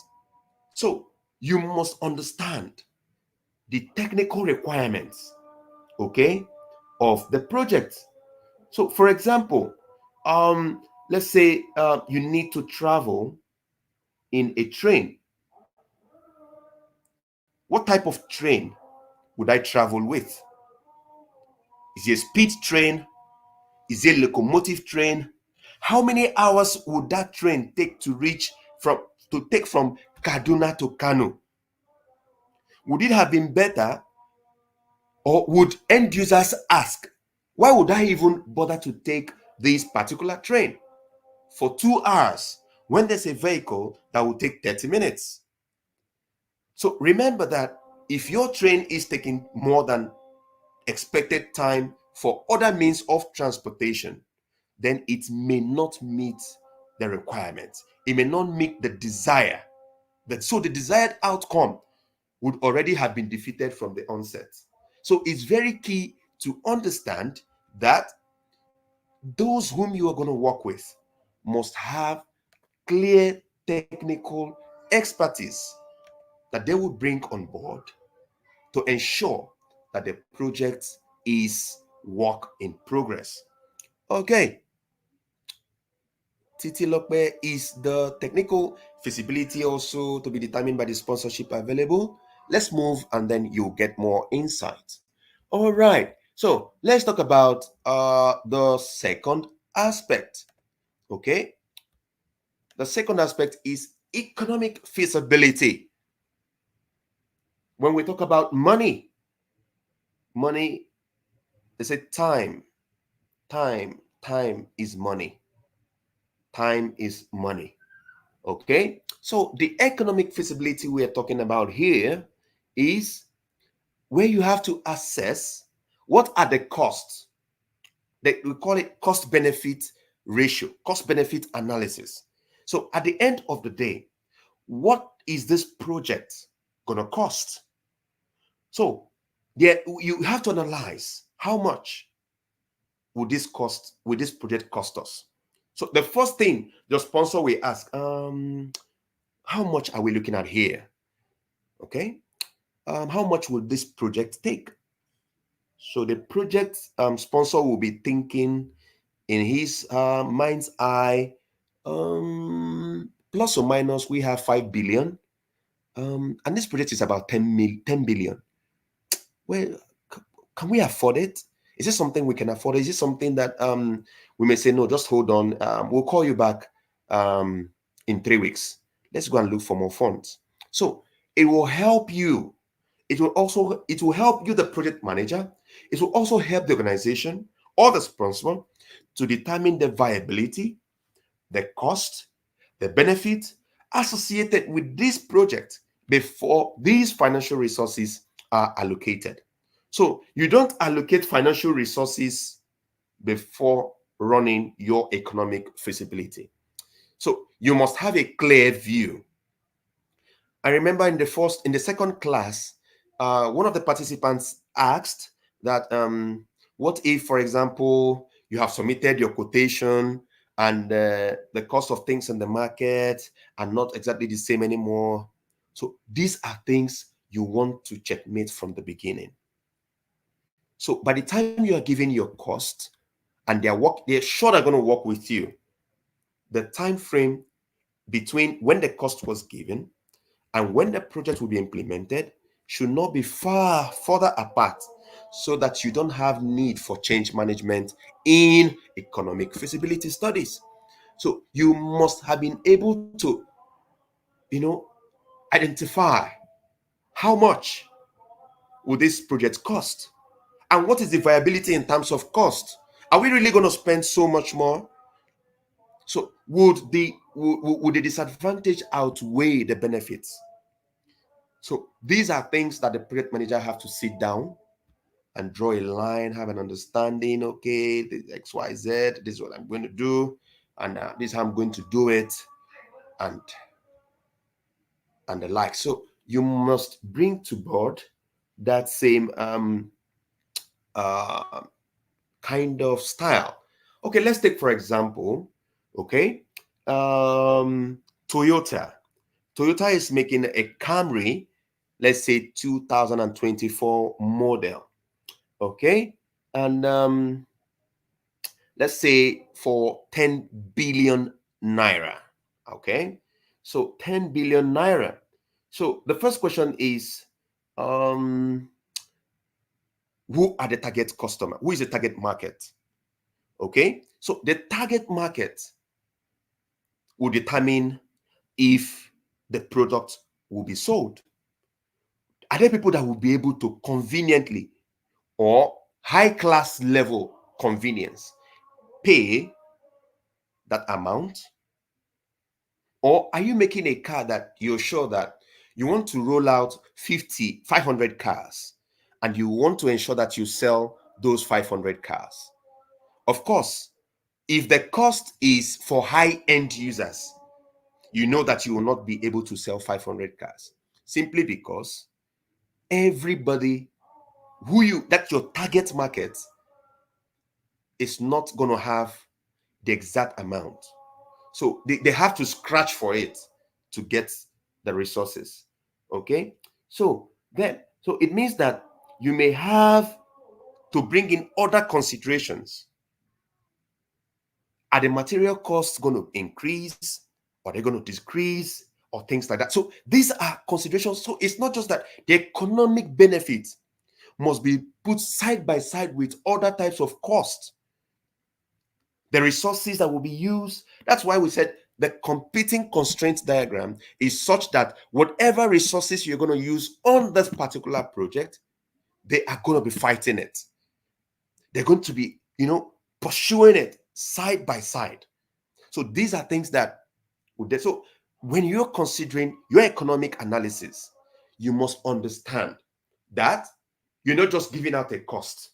So you must understand the technical requirements, okay, of the project. So, for example, let's say you need to travel in a train. What type of train would I travel with? Is it a speed train? Is it a locomotive train? How many hours would that train take to reach from Kaduna to Kano? Would it have been better, or would end users ask, why would I even bother to take this particular train for 2 hours when there's a vehicle that will take 30 minutes? So remember that if your train is taking more than expected time for other means of transportation, then it may not meet the requirements. It may not meet the desire. So the desired outcome would already have been defeated from the onset. So it's very key to understand that those whom you are going to work with must have clear technical expertise that they will bring on board to ensure that the project is work in progress. Okay, Titi Lokbe, is the technical feasibility also to be determined by the sponsorship available? Let's move and then you'll get more insight. All right, so let's talk about the second aspect. Okay, the second aspect is economic feasibility. When we talk about money, they say time is money. Time is money. Okay, so the economic feasibility we are talking about here is where you have to assess what are the costs. That we call it cost benefit ratio, cost benefit analysis. So at the end of the day, what is this project gonna cost? So there you have to analyze how much will this project cost us. So the first thing the sponsor will ask, how much are we looking at here? Okay, how much will this project take? So the project sponsor will be thinking in his mind's eye, plus or minus, we have 5 billion, and this project is about 10 billion. Well, can we afford it? Is this something we can afford? Is it something that we may say, no, just hold on, we'll call you back in 3 weeks. Let's go and look for more funds. So it will help you. It will help you, the project manager. It will also help the organization or the sponsor to determine the viability, the cost, the benefit associated with this project before these financial resources are allocated. So you don't allocate financial resources before running your economic feasibility. So you must have a clear view. I remember in the second class, one of the participants asked that, what if, for example, you have submitted your quotation and the cost of things in the market are not exactly the same anymore. So these are things you want to checkmate from the beginning. So by the time you are giving your cost and they're sure they're going to work with you, the time frame between when the cost was given and when the project will be implemented should not be further apart, so that you don't have need for change management in economic feasibility studies. So you must have been able to, identify how much will this project cost and what is the viability in terms of cost. Are we really going to spend so much more? So would the disadvantage outweigh the benefits? So these are things that the project manager have to sit down and draw a line, have an understanding. Okay, this XYZ, this is what I'm going to do, and this is how I'm going to do it, and the like. So you must bring to board that same uh, kind of style. Okay, let's take for example, okay, Toyota. Toyota is making a Camry, let's say 2024 model, okay? And let's say for 10 billion naira, okay? So 10 billion naira. So the first question is, who are the target customer? Who is the target market? Okay, so the target market will determine if the product will be sold. Are there people that will be able to conveniently or high class level convenience pay that amount? Or are you making a car that you're sure that you want to roll out 500 cars and you want to ensure that you sell those 500 cars? Of course, if the cost is for high-end users, you know that you will not be able to sell 500 cars simply because everybody that's your target market is not going to have the exact amount. So they have to scratch for it to get the resources. Okay. So it means that you may have to bring in other considerations. Are the material costs going to increase? Are they going to decrease? Or things like that. So these are considerations. So it's not just that the economic benefits must be put side by side with other types of costs. The resources that will be used. That's why we said the competing constraints diagram is such that whatever resources you're going to use on this particular project, they are going to be fighting it. They're going to be, pursuing it side by side. So these are things that so when you're considering your economic analysis, you must understand that you're not just giving out a cost.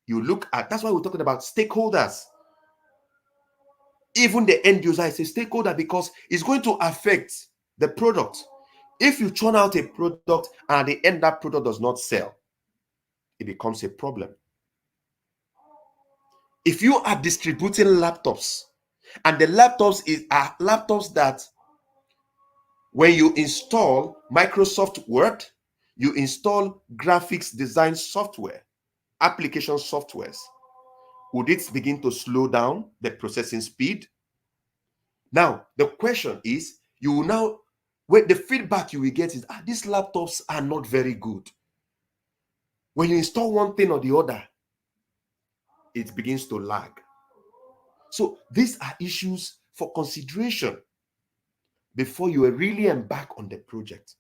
You look at, that's why we're talking about stakeholders. Even the end user is a stakeholder because it's going to affect the product. If you churn out a product and at the end that product does not sell, it becomes a problem. If you are distributing laptops and the laptops are laptops that when you install Microsoft Word, you install graphics design software, application softwares, would it begin to slow down the processing speed? Now, the question is, you will now, when the feedback you will get is, these laptops are not very good. When you install one thing or the other, it begins to lag. So these are issues for consideration before you really embark on the project.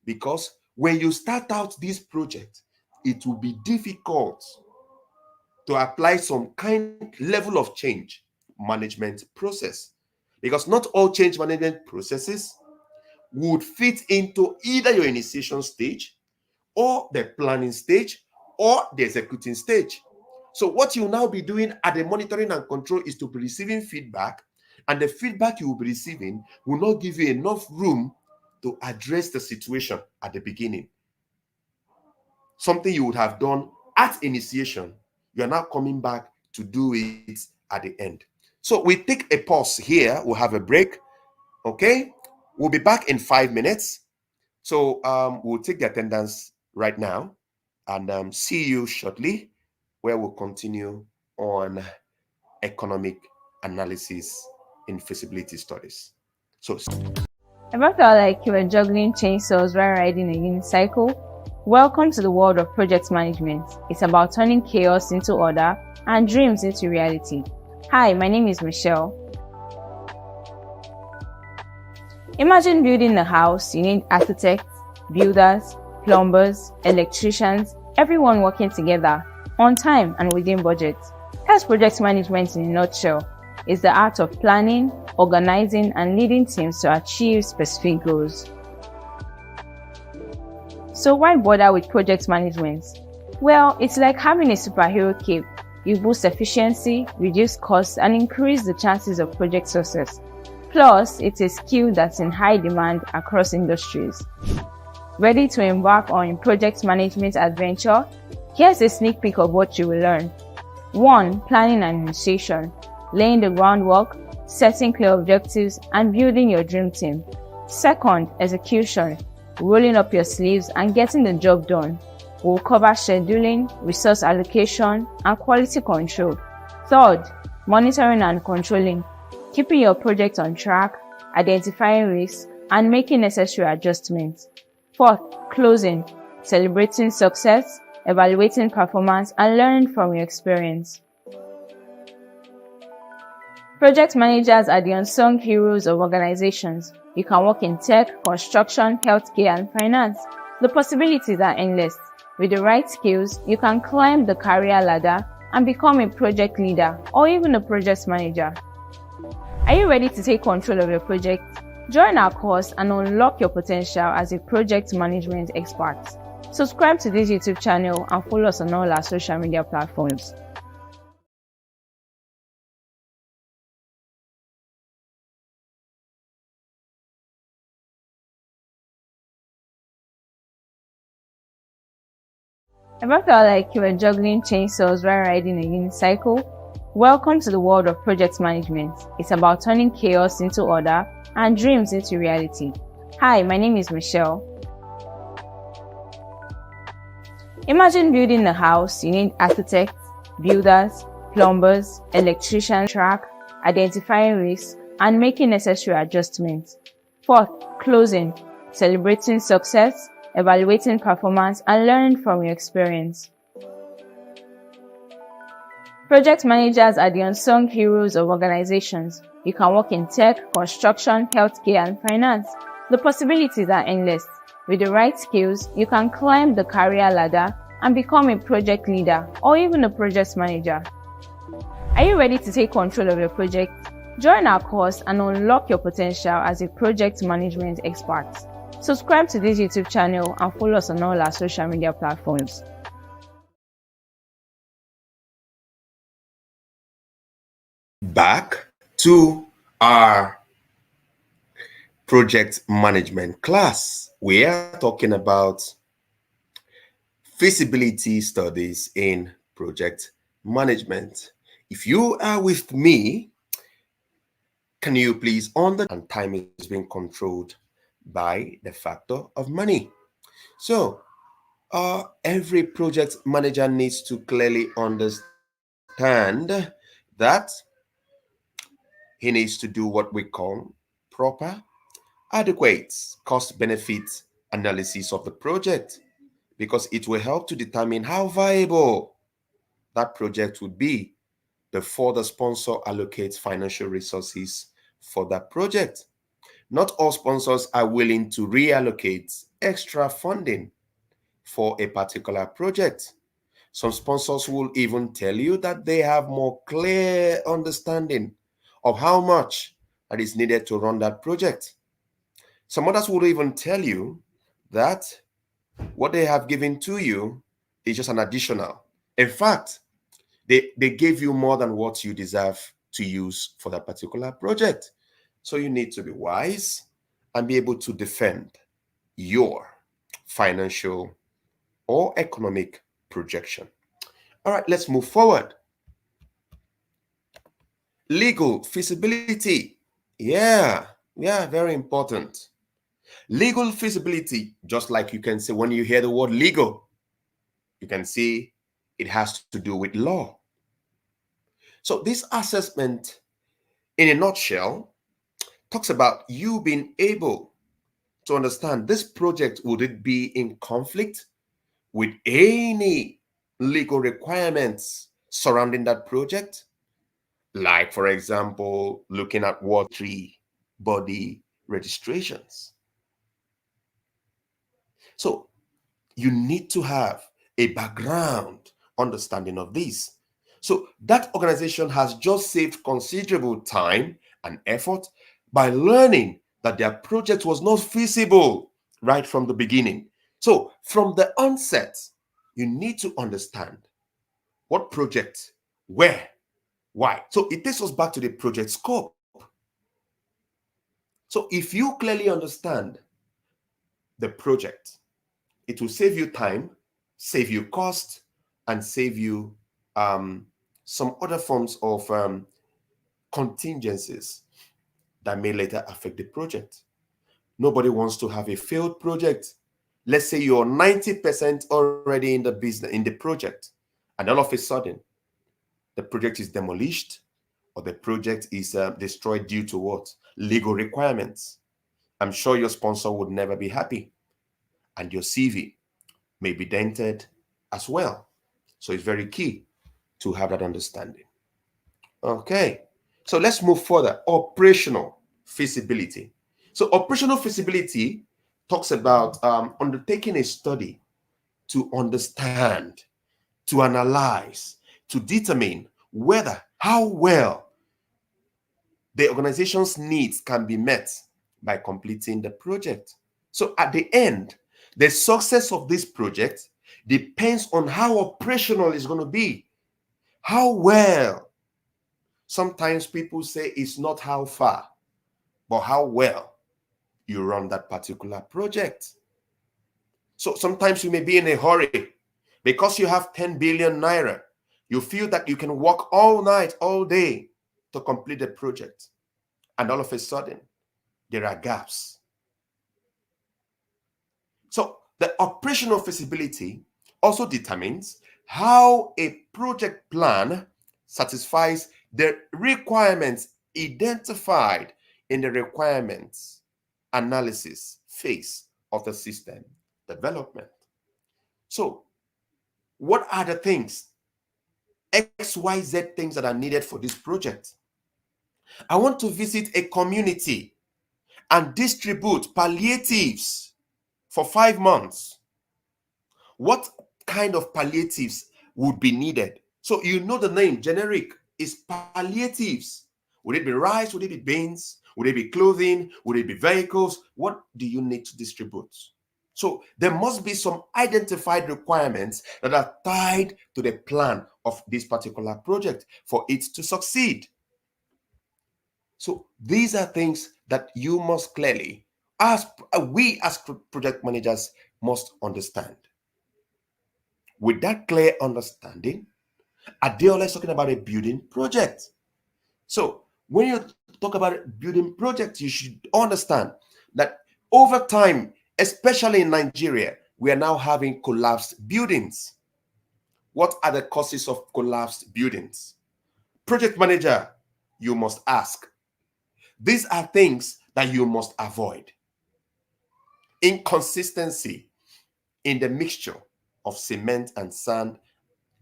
Because when you start out this project, it will be difficult to apply some level of change management process. Because not all change management processes would fit into either your initiation stage or the planning stage or the executing stage. So what you'll now be doing at the monitoring and control is to be receiving feedback, and the feedback you will be receiving will not give you enough room to address the situation at the beginning. Something you would have done at initiation, you are now coming back to do it at the end. So we take a pause here. We'll have a break. Okay. We'll be back in 5 minutes. So we'll take the attendance right now and see you shortly, where we'll continue on economic analysis in feasibility studies. So Ever felt like you were juggling chainsaws while riding a unicycle? Welcome to the world of project management. It's about turning chaos into order and dreams into reality. Hi, my name is Michelle. Imagine building a house. You need architects, builders, plumbers, electricians, everyone working together, on time and within budget. That's project management in a nutshell. It's the art of planning, organizing, and leading teams to achieve specific goals. So why bother with project management? Well, it's like having a superhero cape. You boost efficiency, reduce costs, and increase the chances of project success. Plus, it's a skill that's in high demand across industries. Ready to embark on a project management adventure? Here's a sneak peek of what you will learn. 1. Planning and initiation. Laying the groundwork, setting clear objectives, and building your dream team. Second, execution, rolling up your sleeves and getting the job done. We'll cover scheduling, resource allocation, and quality control. Third, monitoring and controlling, keeping your project on track, identifying risks, and making necessary adjustments. Fourth, closing, celebrating success, evaluating performance, and learning from your experience. Project managers are the unsung heroes of organizations. You can work in tech, construction, healthcare, and finance. The possibilities are endless. With the right skills, you can climb the career ladder and become a project leader or even a project manager. Are you ready to take control of your project? Join our course and unlock your potential as a project management expert. Subscribe to this YouTube channel and follow us on all our social media platforms. Ever felt like you were juggling chainsaws while riding a unicycle? Welcome to the world of project management. It's about turning chaos into order and dreams into reality. Hi, my name is Michelle. Imagine building a house. You need architects, builders, plumbers, electricians, track, identifying risks, and making necessary adjustments. Fourth, closing, celebrating success, evaluating performance, and learning from your experience. Project managers are the unsung heroes of organizations. You can work in tech, construction, healthcare, and finance. The possibilities are endless. With the right skills, you can climb the career ladder and become a project leader or even a project manager. Are you ready to take control of your project? Join our course and unlock your potential as a project management expert. Subscribe to this YouTube channel and follow us on all our social media platforms. Back to our project management class. We are talking about feasibility studies in project management. If you are with me, can you please understand time is being controlled by the factor of money? So every project manager needs to clearly understand that he needs to do what we call proper, adequate cost-benefit analysis of the project, because it will help to determine how viable that project would be before the sponsor allocates financial resources for that project. Not all sponsors are willing to reallocate extra funding for a particular project. Some sponsors will even tell you that they have more clear understanding of how much that is needed to run that project. Some others will even tell you that what they have given to you is just an additional. In fact, they gave you more than what you deserve to use for that particular project. So you need to be wise and be able to defend your financial or economic projection. All right, let's move forward. Legal feasibility. Yeah, very important. Legal feasibility, just like you can say when you hear the word legal, you can see it has to do with law. So this assessment, in a nutshell, talks about you being able to understand this project, would it be in conflict with any legal requirements surrounding that project? Like, for example, looking at water body registrations. So you need to have a background understanding of this. So that organization has just saved considerable time and effort by learning that their project was not feasible right from the beginning. So from the onset, you need to understand what project, where, why. So it takes us back to the project scope. So if you clearly understand the project, it will save you time, save you cost, and save you some other forms of contingencies that may later affect the project. Nobody wants to have a failed project. Let's say you're 90% already in the business, in the project, and all of a sudden the project is demolished or the project is destroyed due to what? Legal requirements. I'm sure your sponsor would never be happy, and your CV may be dented as well. So it's very key to have that understanding. Okay, so let's move further. Operational feasibility. So operational feasibility talks about undertaking a study to understand, to analyze, to determine whether, how well the organization's needs can be met by completing the project. So at the end, the success of this project depends on how operational it's going to be, how well. Sometimes people say it's not how far, but how well you run that particular project. So sometimes you may be in a hurry because you have 10 billion naira. You feel that you can work all night, all day to complete the project. And all of a sudden, there are gaps. So the operational feasibility also determines how a project plan satisfies the requirements identified in the requirements analysis phase of the system development. So what are the things, XYZ things that are needed for this project? I want to visit a community and distribute palliatives for 5 months. What kind of palliatives would be needed? So you know the name, generic, is palliatives. Would it be rice? Would it be beans? Would it be clothing? Would it be vehicles? What do you need to distribute? So there must be some identified requirements that are tied to the plan of this particular project for it to succeed. So these are things that you must clearly, as we as project managers must understand. With that clear understanding, Adeola is talking about a building project. So when you talk about a building project, you should understand that over time, especially in Nigeria, we are now having collapsed buildings. What are the causes of collapsed buildings? Project manager, you must ask. These are things that you must avoid. Inconsistency in the mixture of cement and sand,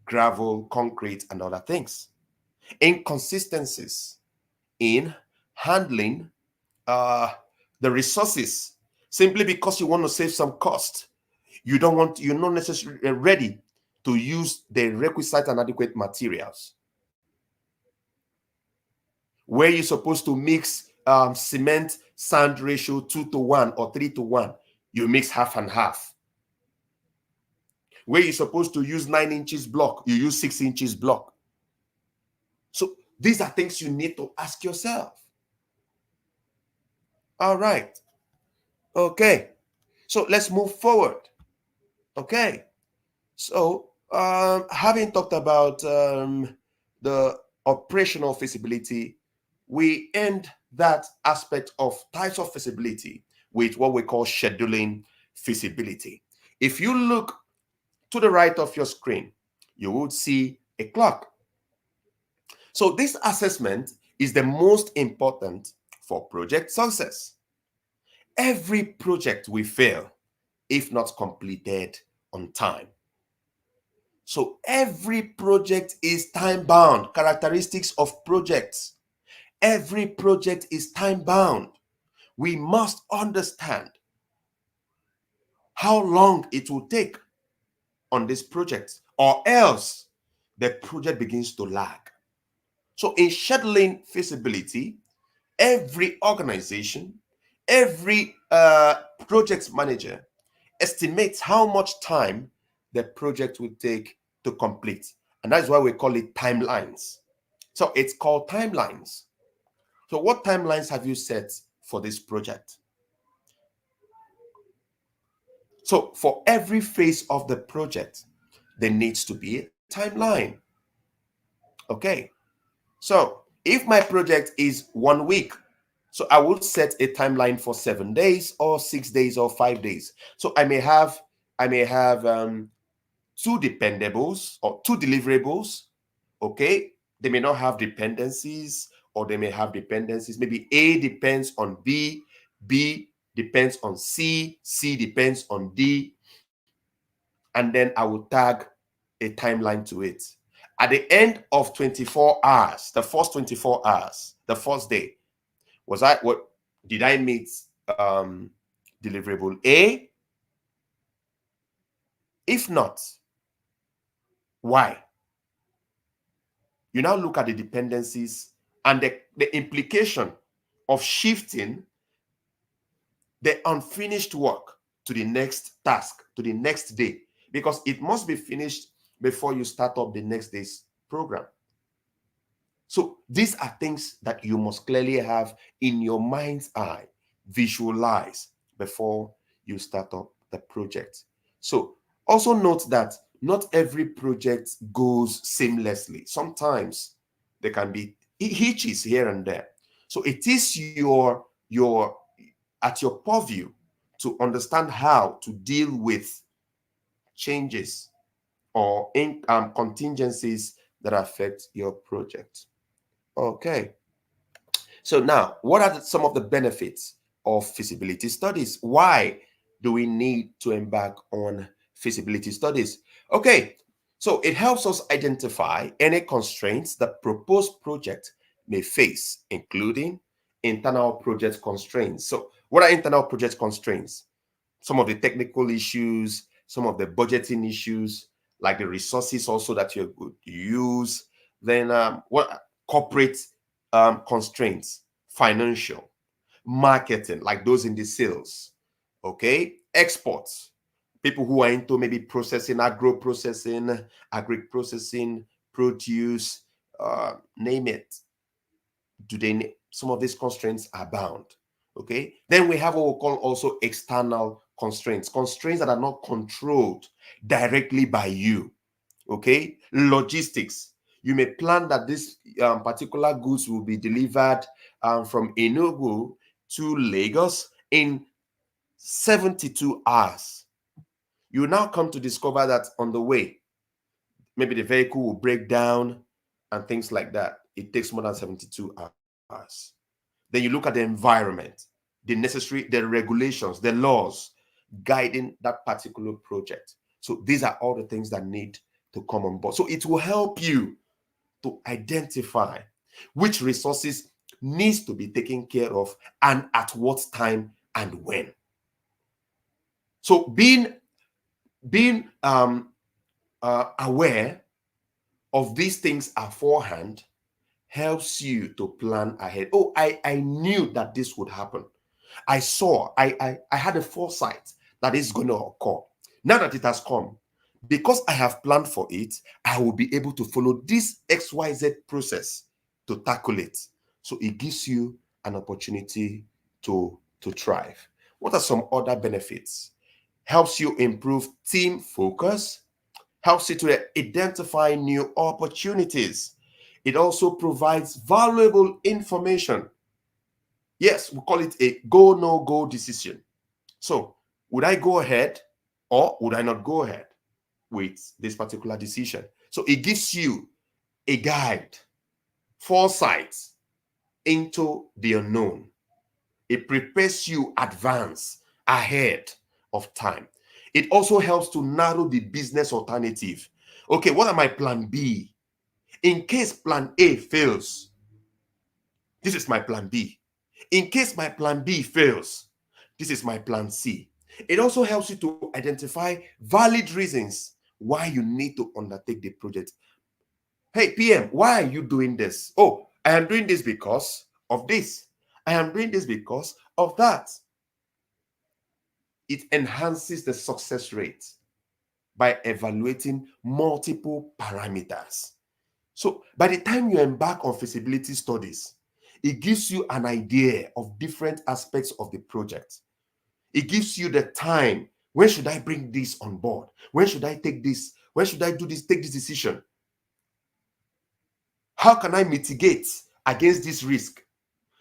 gravel, concrete, and other things. Inconsistencies in handling the resources simply because you want to save some cost. You're not necessarily ready to use the requisite and adequate materials. Where you're supposed to mix cement sand ratio 2:1 or 3:1, you mix half and half. Where you're supposed to use 9 inches block, you use 6 inches block. So these are things you need to ask yourself. All right. Okay. So let's move forward. Okay. So having talked about the operational feasibility, we end that aspect of types of feasibility with what we call scheduling feasibility. If you look to the right of your screen, you would see a clock. So this assessment is the most important for project success. Every project will fail if not completed on time. So every project is time bound. Characteristics of projects. Every project is time bound. We must understand how long it will take on this project, or else the project begins to lag. So in scheduling feasibility, every organization, every project manager estimates how much time the project will take to complete. And that's why we call it timelines. So it's called timelines. So what timelines have you set for this project? So for every phase of the project, there needs to be a timeline. Okay. So if my project is 1 week, So I will set a timeline for 7 days or 6 days or 5 days. So I may have two dependables or two deliverables. Okay, they may not have dependencies, or they may have dependencies. Maybe A depends on B, B depends on C, C depends on D, and then I will tag a timeline to it. At the end of 24 hours, the first 24 hours, the first day, did I meet deliverable A? If not, why? You now look at the dependencies and the implication of shifting the unfinished work to the next task, to the next day, because it must be finished before you start up the next day's program. So these are things that you must clearly have in your mind's eye, visualize before you start up the project. So also note that not every project goes seamlessly. Sometimes there can be hitches here and there. So it is your at your purview to understand how to deal with changes or contingencies that affect your project. Okay. So now, what are some of the benefits of feasibility studies? Why do we need to embark on feasibility studies? Okay, so it helps us identify any constraints that proposed project may face, including internal project constraints. So what are internal project constraints? Some of the technical issues, some of the budgeting issues, like the resources also that you use. Then what corporate constraints, financial, marketing, like those in the sales, okay, exports, people who are into maybe processing, agri processing, produce, name it. Some of these constraints are bound. Okay, then we have what we call also external constraints, constraints that are not controlled directly by you. Okay, logistics. You may plan that this particular goods will be delivered from Enugu to Lagos in 72 hours. You now come to discover that on the way, maybe the vehicle will break down and things like that. It takes more than 72 hours. Then you look at the environment, the regulations, the laws guiding that particular project. So these are all the things that need to come on board. So it will help you to identify which resources needs to be taken care of and at what time and when. So being aware of these things beforehand helps you to plan ahead. Oh, I knew that this would happen. I had a foresight that is going to occur. Now that it has come, because I have planned for it, I will be able to follow this XYZ process to tackle it. So it gives you an opportunity to thrive. What are some other benefits? Helps you improve team focus, helps you to identify new opportunities. It also provides valuable information. Yes, we call it a go, no go decision. So, would I go ahead or would I not go ahead with this particular decision? So, it gives you a guide, foresight into the unknown. It prepares you advance ahead of time. It also helps to narrow the business alternative. Okay, what am I plan B? In case plan A fails, this is my plan B. In case my plan B fails, this is my plan C. It also helps you to identify valid reasons why you need to undertake the project. Hey, PM, why are you doing this? Oh, I am doing this because of this. I am doing this because of that. It enhances the success rate by evaluating multiple parameters. So by the time you embark on feasibility studies, it gives you an idea of different aspects of the project. It gives you the time. When should I bring this on board? When should I take this? When should I do this? Take this decision? How can I mitigate against this risk?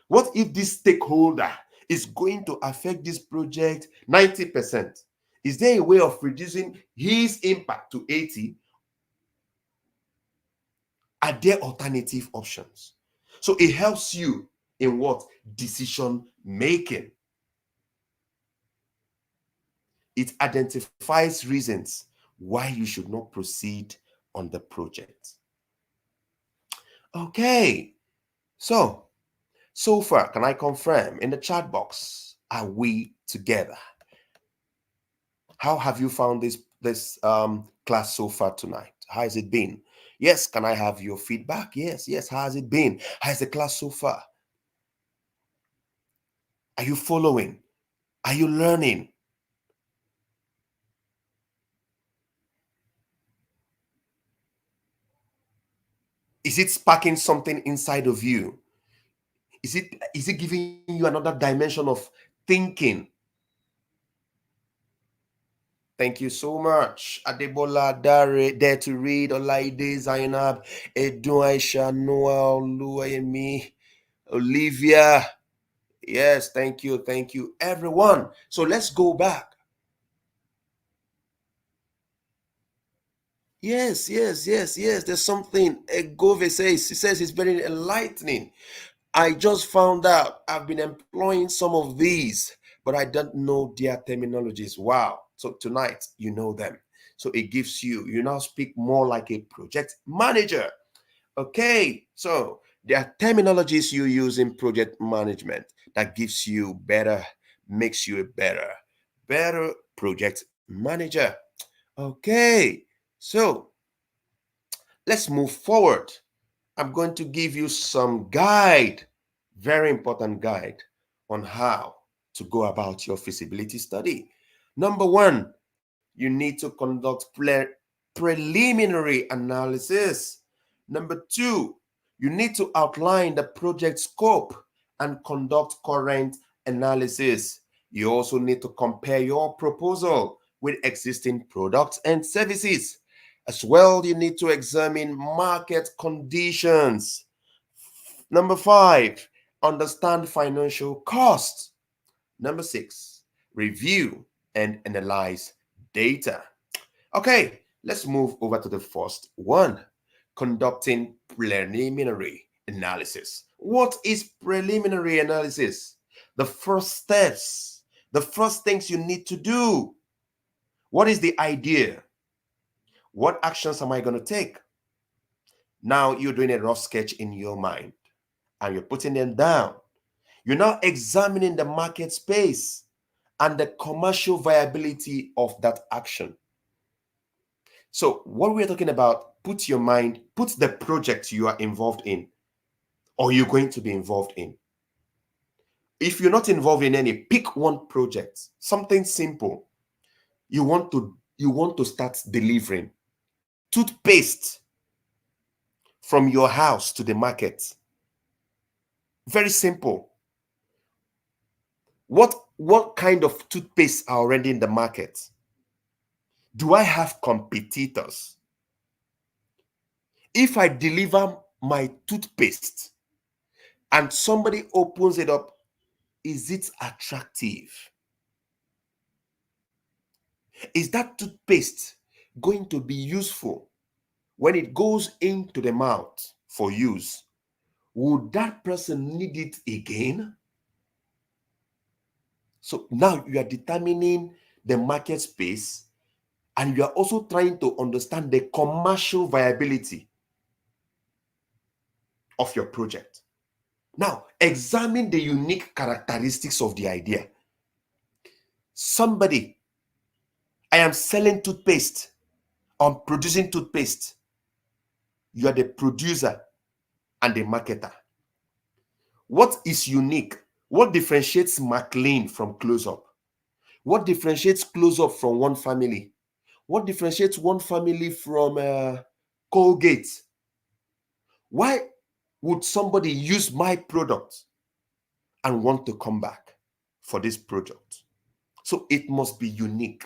What if this stakeholder is going to affect this project 90%? Is there a way of reducing his impact to 80? Are there alternative options? So it helps you in what? Decision making. It identifies reasons why you should not proceed on the project. Okay, so far, can I confirm in the chat box, are we together? How have you found this class so far tonight? How has it been? Yes, can I have your feedback? Yes, how has it been? How is the class so far? Are you following? Are you learning? Is it sparking something inside of you? Is it giving you another dimension of thinking? Thank you so much. Adebola, Dare to Read, Olaide, Zainab, Edun, Aisha, Noel, Luayemi, Olivia. Yes, thank you, everyone. So let's go back. Yes. There's something Egove says. He says it's very enlightening. I just found out I've been employing some of these, but I don't know their terminologies. Wow. So tonight, you know them. So it gives you now speak more like a project manager. Okay. So there are terminologies you use in project management that gives you makes you a better project manager. Okay. So let's move forward. I'm going to give you some guide, very important guide on how to go about your feasibility study. Number one, you need to conduct preliminary analysis. Number two, you need to outline the project scope and conduct current analysis. You also need to compare your proposal with existing products and services. As well, you need to examine market conditions. Number five, understand financial costs. Number six, review and analyze data. Okay, let's move over to the first one, conducting preliminary analysis. What is preliminary analysis? The first steps, the first things you need to do. What is the idea? What actions am I going to take? Now you're doing a rough sketch in your mind and you're putting them down. You're now examining the market space and the commercial viability of that action. So what we're talking about, put the project you are involved in or you're going to be involved in. If you're not involved in any, pick one project, something simple. You want to start delivering toothpaste from your house to the market. Very simple. What kind of toothpaste are already in the market? Do I have competitors? If I deliver my toothpaste and somebody opens it up, is it attractive? Is that toothpaste going to be useful when it goes into the mouth for use? Would that person need it again? So now you are determining the market space and you are also trying to understand the commercial viability of your project. Now, examine the unique characteristics of the idea. I am selling toothpaste. I'm producing toothpaste. You are the producer and the marketer. What is unique? What differentiates McLean from Close Up? What differentiates Close Up from One Family? What differentiates One Family from Colgate? Why would somebody use my product and want to come back for this product? So it must be unique.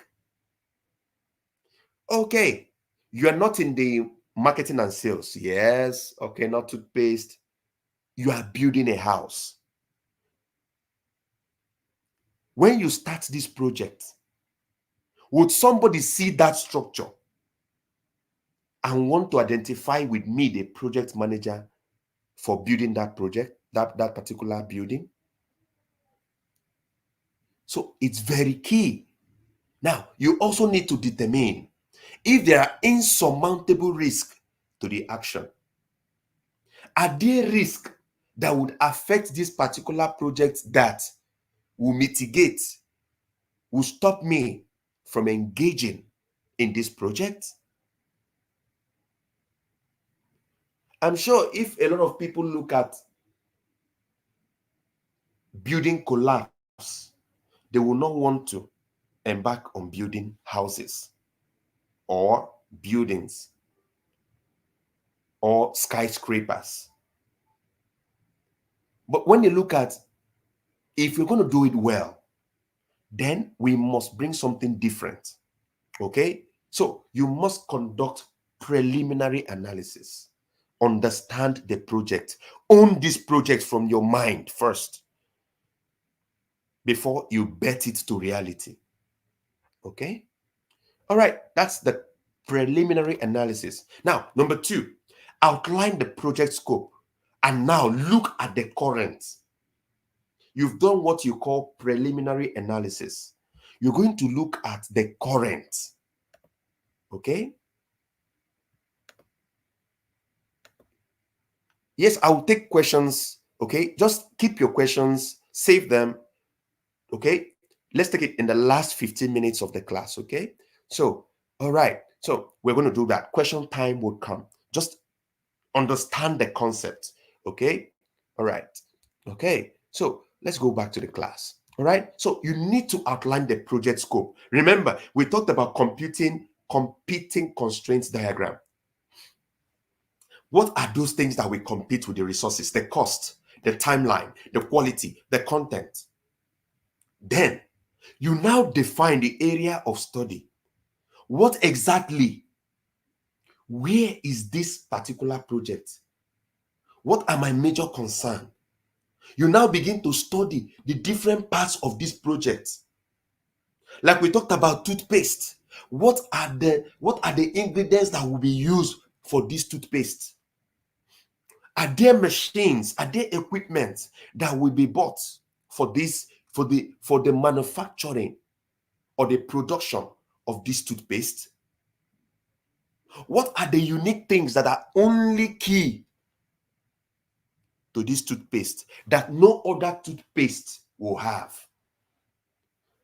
Okay, you are not in the marketing and sales. Yes, okay, not toothpaste. You are building a house. when you start this project, would somebody see that structure and want to identify with me, the project manager, for building that project, that particular building? So it's very key. Now, you also need to determine if there are insurmountable risks to the action. Are there risks that would affect this particular project that will mitigate, will stop me from engaging in this project? I'm sure if a lot of people look at building collapse, they will not want to embark on building houses or buildings or skyscrapers. But when you look at, if you're going to do it well, then we must bring something different. Okay? So you must conduct preliminary analysis, understand the project, own this project from your mind first before you bet it to reality. Okay? All right, that's the preliminary analysis. Now, number 2, outline the project scope and now look at the current. You've done what you call preliminary analysis. You're going to look at the current. Okay? Yes, I will take questions. Okay? Just keep your questions, save them. Okay? Let's take it in the last 15 minutes of the class. Okay? So, all right. So, we're going to do that. Question time will come. Just understand the concept. Okay? All right. Okay. So, let's go back to the class. All right. So, you need to outline the project scope. Remember, we talked about competing constraints diagram. What are those things that we compete with? The resources, the cost, the timeline, the quality, the content. Then you now define the area of study. What exactly? Where is this particular project? What are my major concerns? You now begin to study the different parts of this project. Like we talked about toothpaste. What are the ingredients that will be used for this toothpaste? Are there machines, are there equipment that will be bought for this, for the manufacturing or the production of this toothpaste? What are the unique things that are only key to this toothpaste that no other toothpaste will have?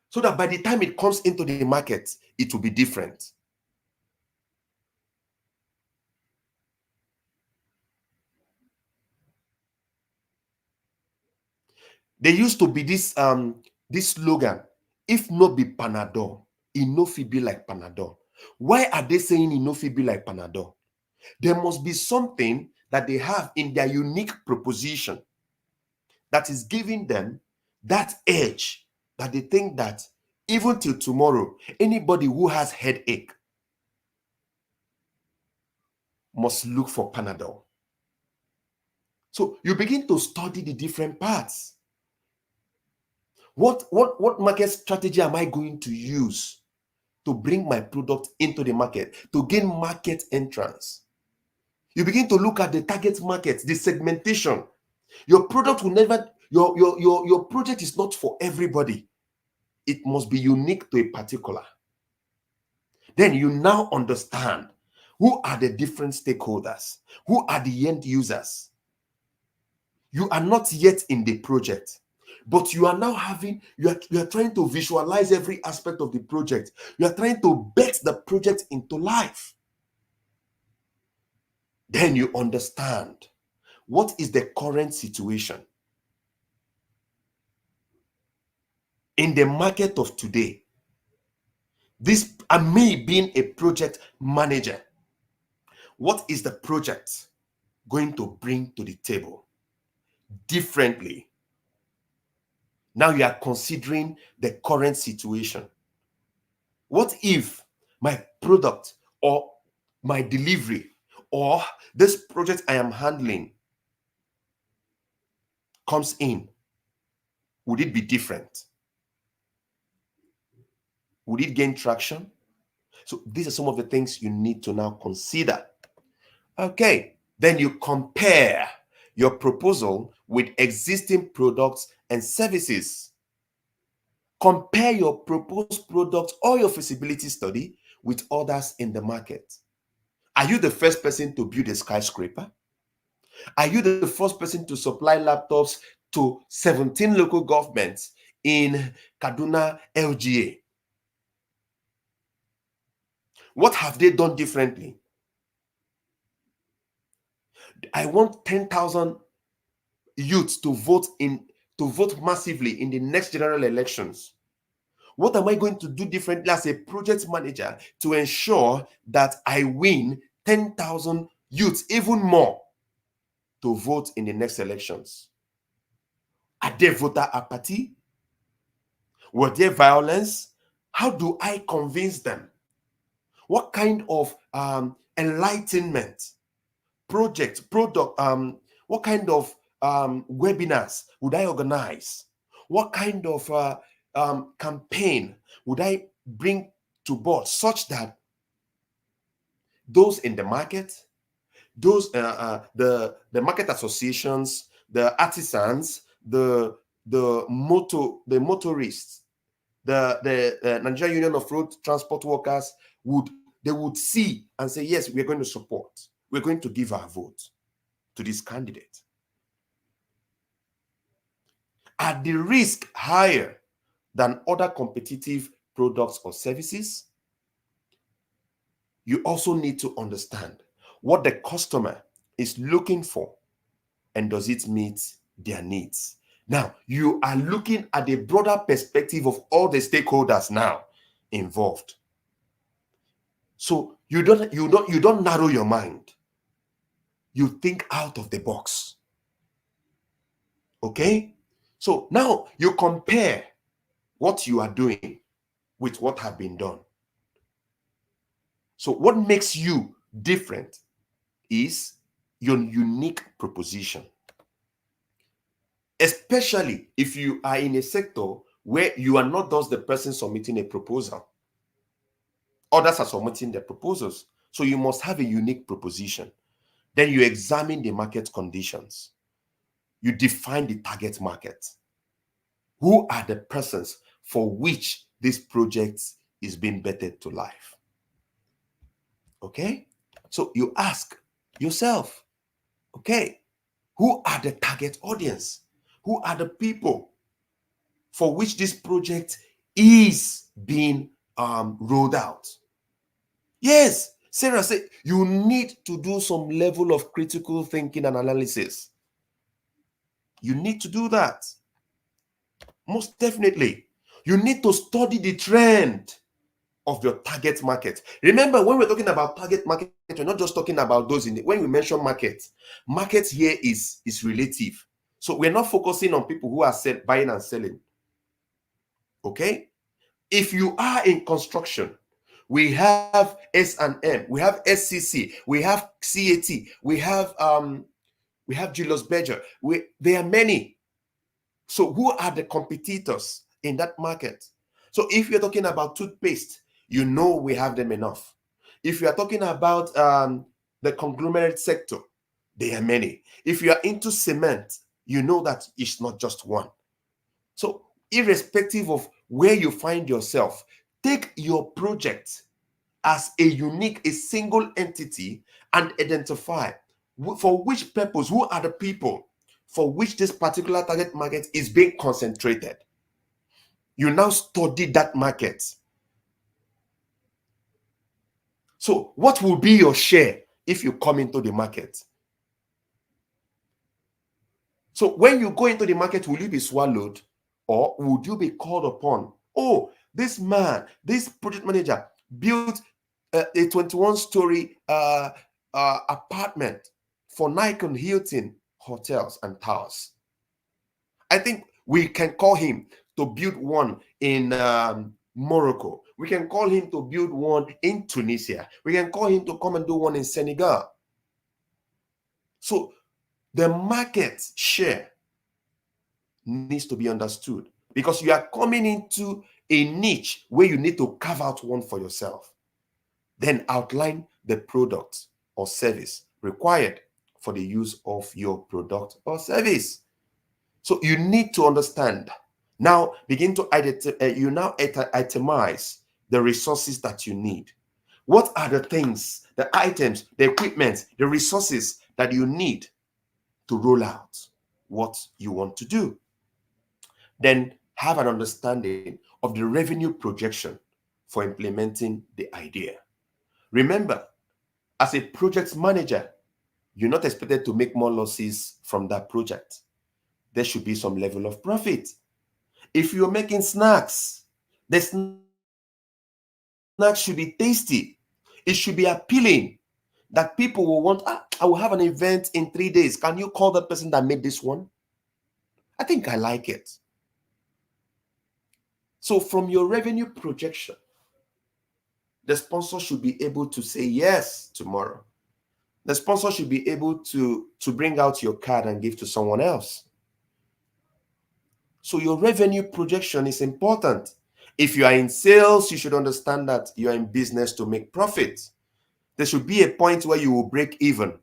So that by the time it comes into the market, it will be different. There used to be this slogan, if no be Panadol, it no fit be like Panadol. Why are they saying it no fit be like Panadol? There must be something that they have in their unique proposition that is giving them that edge, that they think that even till tomorrow, anybody who has headache must look for Panadol. So you begin to study the different parts. What market strategy am I going to use to bring my product into the market, to gain market entrance? You begin to look at the target market, the segmentation. Your product will never, your project is not for everybody. It must be unique to a particular. Then you now understand who are the different stakeholders, who are the end users. You are not yet in the project, but you are now having, you are trying to visualize every aspect of the project. You are trying to bet the project into life. Then you understand what is the current situation in the market of today. This, and me being a project manager, what is the project going to bring to the table differently? Now you are considering the current situation. What if my product or my delivery or this project I am handling comes in? Would it be different? Would it gain traction? So these are some of the things you need to now consider. Okay, then you compare your proposal with existing products and services. Compare your proposed product or your feasibility study with others in the market. Are you the first person to build a skyscraper? Are you the first person to supply laptops to 17 local governments in Kaduna LGA? What have they done differently? I want 10,000 youths to vote massively in the next general elections. What am I going to do differently as a project manager to ensure that I win 10,000 youths, even more, to vote in the next elections? Are there voter apathy? Was there violence? How do I convince them? What kind of enlightenment, product, what kind of webinars would I organize? What kind of campaign would I bring to board such those in the market, those the market associations, the artisans, the motorists, the Nigerian Union of Road Transport Workers would see and say, yes, we're going to support. We're going to give our vote to this candidate. Are the risk higher than other competitive products or services? You also need to understand what the customer is looking for and does it meet their needs. Now, you are looking at the broader perspective of all the stakeholders now involved. So you don't narrow your mind. You think out of the box. Okay? So now you compare what you are doing with what have been done. So what makes you different is your unique proposition. Especially if you are in a sector where you are not just the person submitting a proposal. Others are submitting their proposals. So you must have a unique proposition. Then you examine the market conditions. You define the target market. Who are the persons for which this project is being bettered to life? Okay? So you ask yourself, okay, who are the target audience? Who are the people for which this project is being rolled out? Yes, Sarah said you need to do some level of critical thinking and analysis. You need to do that. Most definitely. You need to study the trend of your target market. Remember, when we're talking about target market, we're not just talking about those in it. When we mention market here is relative. So we're not focusing on people who are buying and selling. Okay? If you are in construction, we have S&M, we have SCC, we have CAT, we have Julius Berger. There are many. So who are the competitors in that market? So if you're talking about toothpaste, you know we have them enough. If you are talking about the conglomerate sector, there are many. If you are into cement, you know that it's not just one. So irrespective of where you find yourself, take your project as a single entity and identify for which purpose, who are the people for which this particular target market is being concentrated. You now study that market. So what will be your share if you come into the market? So when you go into the market, will you be swallowed or would you be called upon? Oh, this man, this project manager built a 21-story apartment for Nikon Hilton hotels and towers. I think we can call him to build one in Morocco. We can call him to build one in Tunisia. We can call him to come and do one in Senegal. So the market share needs to be understood because you are coming into a niche where you need to carve out one for yourself. Then outline the product or service required for the use of your product or service. So you need to understand. Now begin to itemize the resources that you need. What are the things, the items, the equipment, the resources that you need to roll out what you want to do? Then have an understanding of the revenue projection for implementing the idea. Remember, as a project manager, you're not expected to make more losses from that project. There should be some level of profit. If you're making snacks, the snack should be tasty. It should be appealing, that people will want, I will have an event in 3 days. Can you call the person that made this one? I think I like it. So from your revenue projection, the sponsor should be able to say yes tomorrow. The sponsor should be able to bring out your card and give to someone else. So your revenue projection is important. If you are in sales, you should understand that you are in business to make profit. There should be a point where you will break even,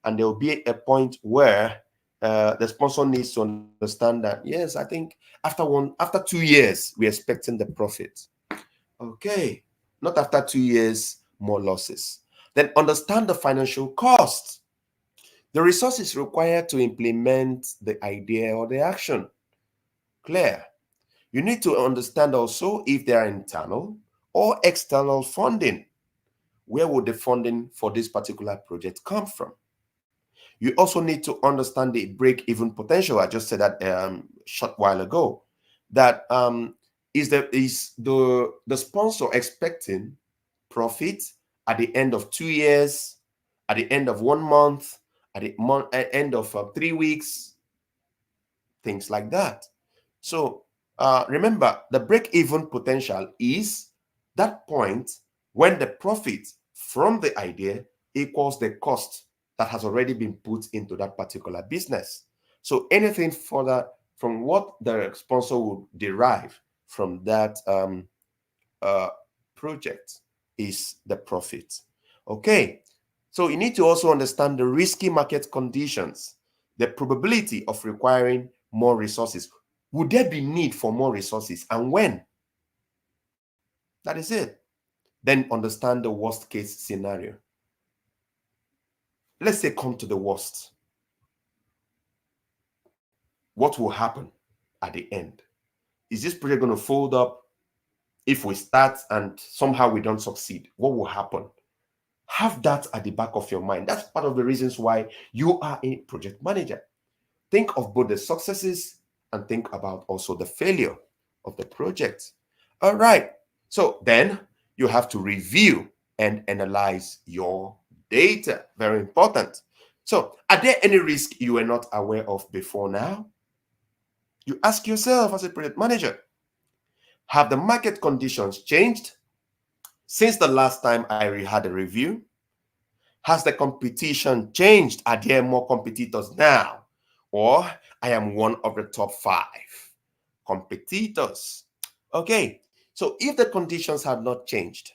and there will be a point where the sponsor needs to understand that, yes, I think after 2 years, we're expecting the profit. Okay, not after 2 years, more losses. Then understand the financial cost, the resources required to implement the idea or the action. Clear. You need to understand also if there are internal or external funding. Where would the funding for this particular project come from? You also need to understand the break-even potential. I just said that short while ago. That is the sponsor expecting profit at the end of 2 years, at the end of 1 month, at the end of 3 weeks, things like that. So remember, the break-even potential is that point when the profit from the idea equals the cost that has already been put into that particular business. So anything further from what the sponsor will derive from that project is the profit. Okay, so you need to also understand the risky market conditions, the probability of requiring more resources. Would there be need for more resources, and when? That is it. Then understand the worst case scenario. Let's say come to the worst. What will happen at the end? Is this project going to fold up if we start and somehow we don't succeed? What will happen? Have that at the back of your mind. That's part of the reasons why you are a project manager. Think of both the successes and think about also the failure of the project. All right. So then you have to review and analyze your data. Very important. So are there any risks you were not aware of before now? You ask yourself as a project manager, have the market conditions changed since the last time I had a review? Has the competition changed? Are there more competitors now? Or I am one of the top 5 competitors. Okay, so if the conditions have not changed,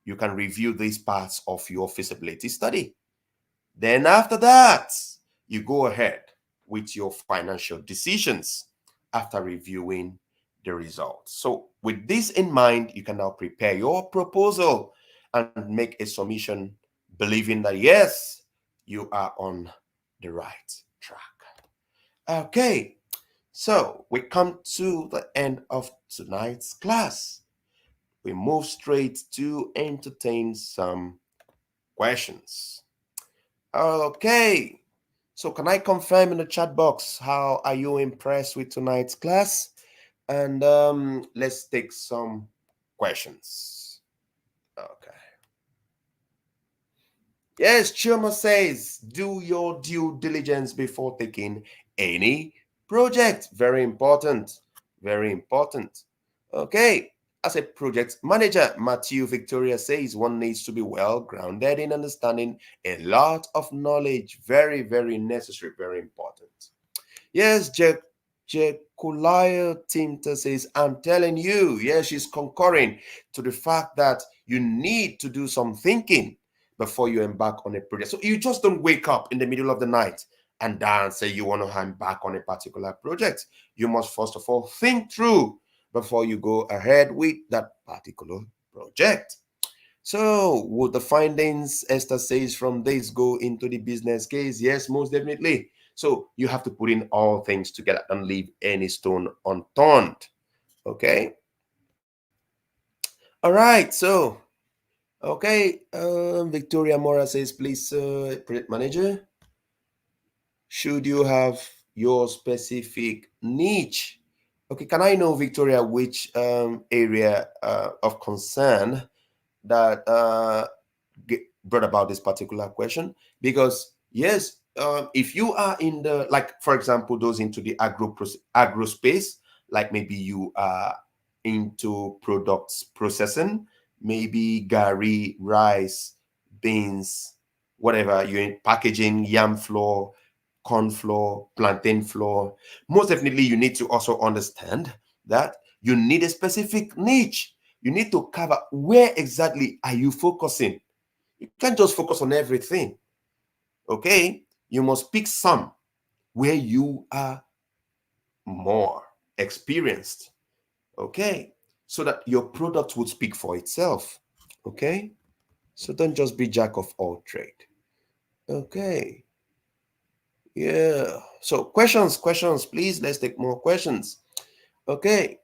you can review these parts of your feasibility study. Then after that, you go ahead with your financial decisions after reviewing the results. So with this in mind, you can now prepare your proposal and make a submission believing that, yes, you are on the right track. Okay, so we come to the end of tonight's class. We move straight to entertain some questions. Okay, so can I confirm in the chat box, how are you impressed with tonight's class? And let's take some questions. Okay. Yes, Chuma says, do your due diligence before taking any project. Very important. Very important. Okay. As a project manager, Matthew Victoria says one needs to be well grounded in understanding a lot of knowledge. Very, very necessary. Very important. Yes, Kulaya Timta says, I'm telling you, yeah, she's concurring to the fact that you need to do some thinking before you embark on a project. So you just don't wake up in the middle of the night and then say you want to embark on a particular project. You must first of all think through before you go ahead with that particular project. So, would the findings, Esther says, from this go into the business case? Yes, most definitely. So, you have to put in all things together and leave any stone unturned. Okay. All right. So, okay. Victoria Mora says, please, project manager, should you have your specific niche? Okay. Can I know, Victoria, which area of concern that brought about this particular question? Because yes, if you are in the, like for example, those into the agro space, like maybe you are into products processing, maybe gari, rice, beans, whatever, you're in packaging, yam flour, corn flour, plantain flour, most definitely you need to also understand that you need a specific niche. You need to cover where exactly are you focusing. You can't just focus on everything. Okay, you must pick some where you are more experienced. Okay, so that your product would speak for itself. Okay, so don't just be jack of all trade. Okay, yeah. So questions, please. Let's take more questions. Okay,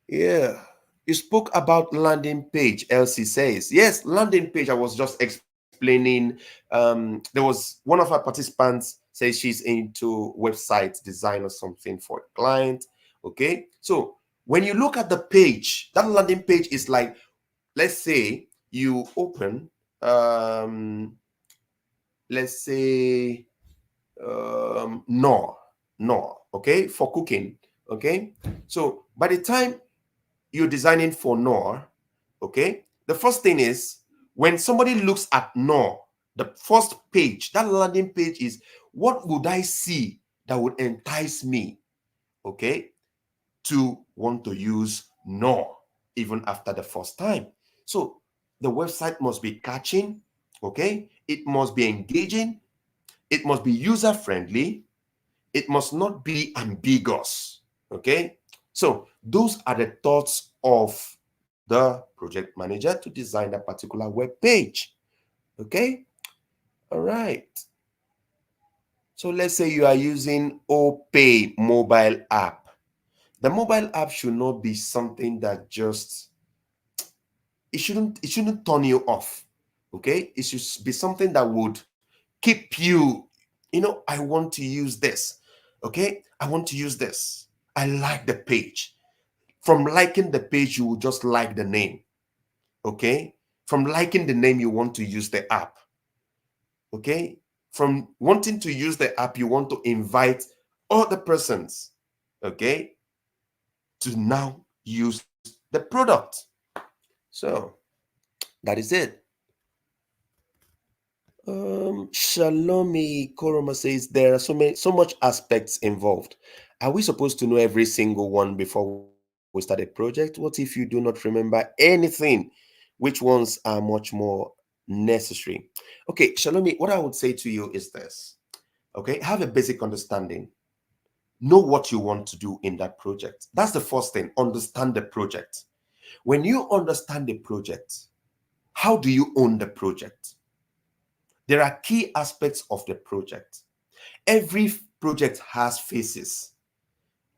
yeah. You spoke about landing page, Elsie says. Yes, landing page. I was just explaining. There was one of our participants says she's into website design or something for a client. Okay. So when you look at the page, that landing page is like, let's say you open, let's say, Nor, okay, for cooking. Okay. So by the time you're designing for Nor, okay, the first thing is when somebody looks at Nor, the first page, that landing page is, what would I see that would entice me, okay, to want to use Nor even after the first time? So the website must be catching, okay, it must be engaging, it must be user friendly, it must not be ambiguous. Okay, so those are the thoughts of the project manager to design a particular web page. Okay, all right. So let's say you are using OPay mobile app. The mobile app should not be something that just, it shouldn't turn you off. Okay, it should be something that would keep you, I want to use this. Okay, I want to use this. I like the page. From liking the page, you will just like the name. Okay, from liking the name, you want to use the app. Okay, from wanting to use the app, you want to invite other persons, okay, to now use the product. So that is it. Shalomi Koroma says there are so much aspects involved. Are we supposed to know every single one before we start a project? What if you do not remember anything? Which ones are much more necessary? Okay, Shalomi, what I would say to you is this. Okay, have a basic understanding. Know what you want to do in that project. That's the first thing. Understand the project. When you understand the project, how do you own the project? There are key aspects of the project. Every project has phases.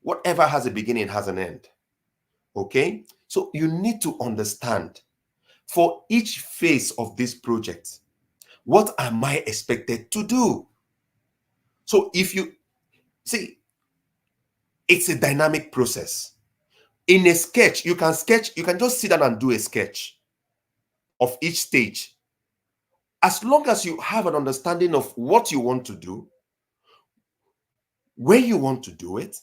Whatever has a beginning has an end. Okay? So you need to understand, for each phase of this project, what am I expected to do? So if you see, it's a dynamic process. In a sketch, you can just sit down and do a sketch of each stage. As long as you have an understanding of what you want to do, where you want to do it,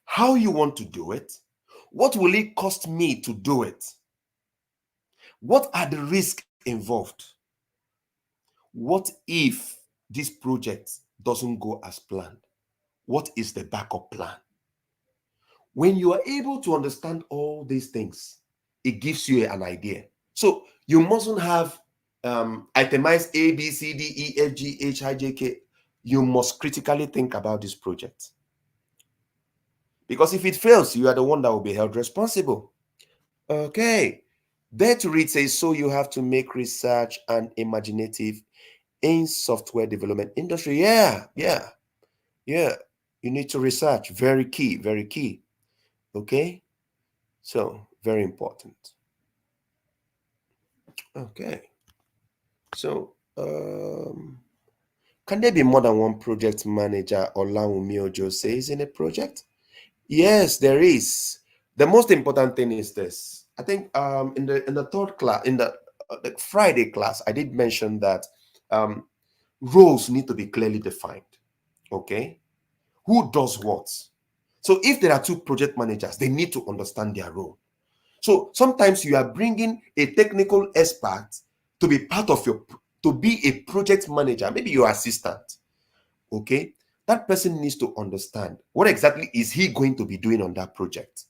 how you want to do it, what will it cost me to do it? What are the risks involved? What if this project doesn't go as planned? What is the backup plan? When you are able to understand all these things, it gives you an idea. So you mustn't have itemized A, B, C, D, E, F, G, H, I, J, K. You must critically think about this project. Because if it fails, you are the one that will be held responsible. Okay. There to read says, so you have to make research and imaginative in software development industry. Yeah. You need to research. Very key, very key. Okay. So very important. Okay. So can there be more than one project manager, Olawumi Ojo says, in a project? Yes, there is. The most important thing is this. I think in the third class, in the Friday class, I did mention that um, roles need to be clearly defined. Okay, who does what? So if there are two project managers, they need to understand their role. So sometimes you are bringing a technical expert to be part of to be a project manager, maybe your assistant. Okay, that person needs to understand what exactly is he going to be doing on that project.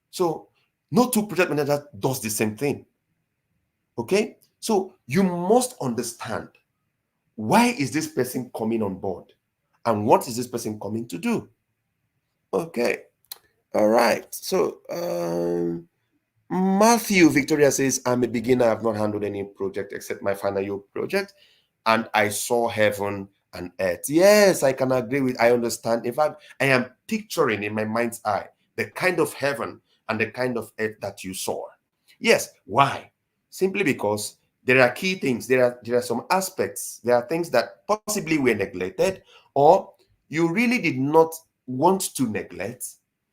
So no two project managers does the same thing. Okay, so you must understand, why is this person coming on board and what is this person coming to do. Okay, all right. So Matthew Victoria says, I'm a beginner. I've not handled any project except my final year project, and I saw heaven and earth. Yes, I can agree with, I understand. In fact, I am picturing in my mind's eye the kind of heaven and the kind of earth that you saw. Yes, why? Simply because there are key things. There are some aspects. There are things that possibly were neglected, or you really did not want to neglect,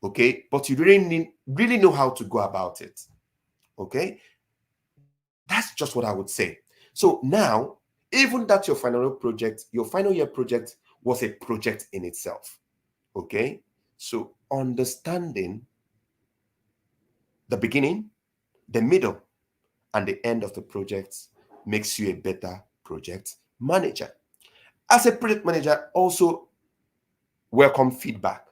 okay, but you really know how to go about it. Okay, that's just what I would say. So now, even that your final year project was a project in itself. Okay, so understanding the beginning, the middle, and the end of the project makes you a better project manager. As a project manager, also welcome feedback.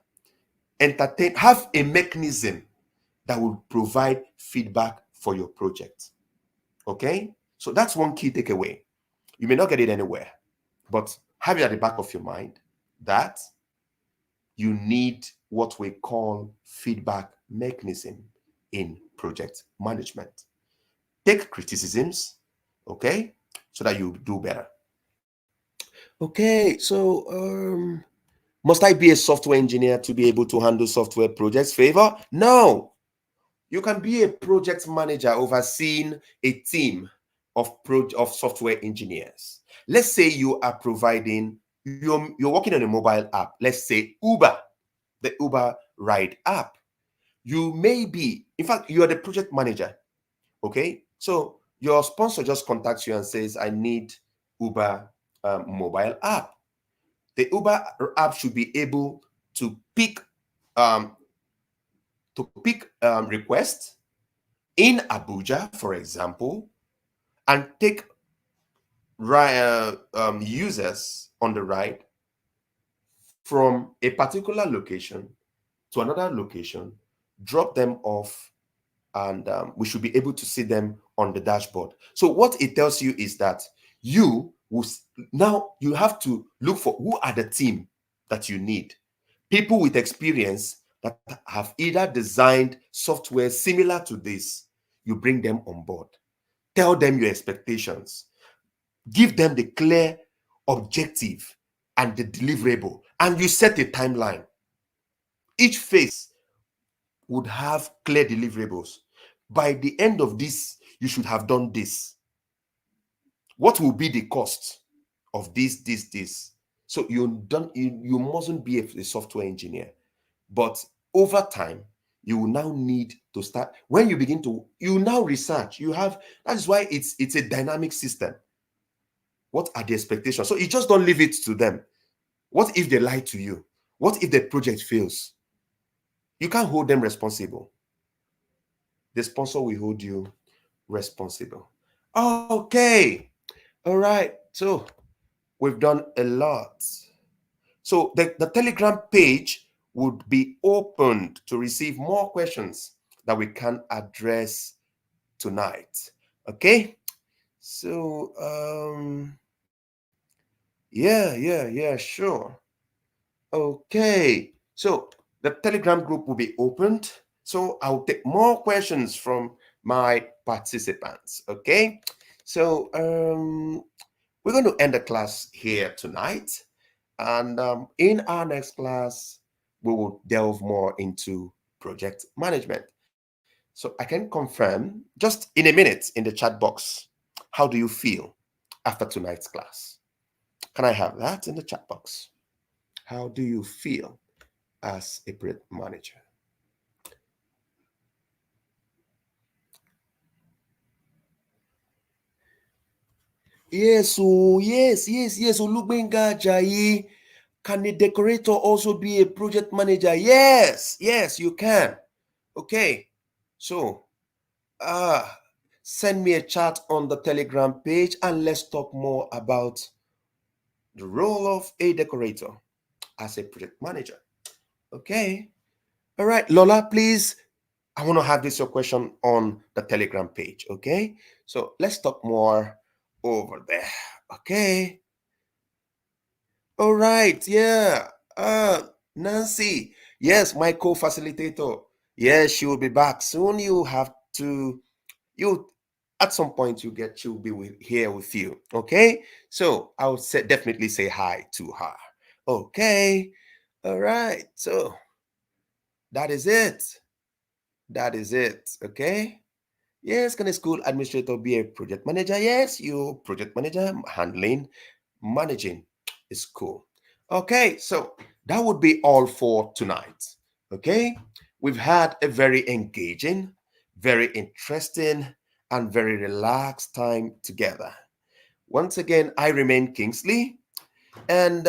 Have a mechanism that will provide feedback for your project. Okay, so that's one key takeaway. You may not get it anywhere, but have it at the back of your mind that you need what we call feedback mechanism in project management. Take criticisms, okay, so that you do better. Okay, so must I be a software engineer to be able to handle software projects? Favor? No. You can be a project manager overseeing a team of software engineers. Let's say you are providing, you're working on a mobile app. Let's say Uber, the Uber ride app. You may be, in fact, you are the project manager. Okay, so your sponsor just contacts you and says, I need Uber mobile app. The Uber app should be able to pick um, requests in Abuja, for example, and take users on the ride from a particular location to another location, drop them off, and we should be able to see them on the dashboard. So what it tells you is that now you have to look for who are the team that you need. People with experience that have either designed software similar to this. You bring them on board. Tell them your expectations. Give them the clear objective and the deliverable, and you set a timeline. Each phase would have clear deliverables. By the end of this, you should have done this. What will be the cost of this? So you mustn't be a software engineer, but over time you will now need to start. When you now research, that is why it's a dynamic system. What are the expectations? So you just don't leave it to them. What if they lie to you? What if the project fails? You can't hold them responsible. The sponsor will hold you responsible. Okay. All right. So we've done a lot. So the Telegram page would be opened to receive more questions that we can address tonight. Okay? So, yeah, sure. Okay. So the Telegram group will be opened. So I'll take more questions from my participants. Okay. So we're going to end the class here tonight. And in our next class, we will delve more into project management. So I can confirm just in a minute in the chat box, how do you feel after tonight's class? Can I have that in the chat box? How do you feel as a project manager? Yes, oh, yes. Olugbenga Ajayi. Can a decorator also be a project manager? Yes, you can. Okay, so send me a chat on the Telegram page and let's talk more about the role of a decorator as a project manager. Okay. All right, Lola, please. I want to have this your question on the Telegram page. Okay. So let's talk more over there. Okay. All right. Yeah. Nancy. Yes, my co-facilitator. Yes, she will be back soon. You at some point she'll be here with you. Okay. So I would definitely say hi to her. Okay. All right. So that is it. Okay. Yes, can a school administrator be a project manager? Yes, you project manager managing a school. Okay, so that would be all for tonight. Okay, we've had a very engaging, very interesting, and very relaxed time together. Once again, I remain Kingsley, and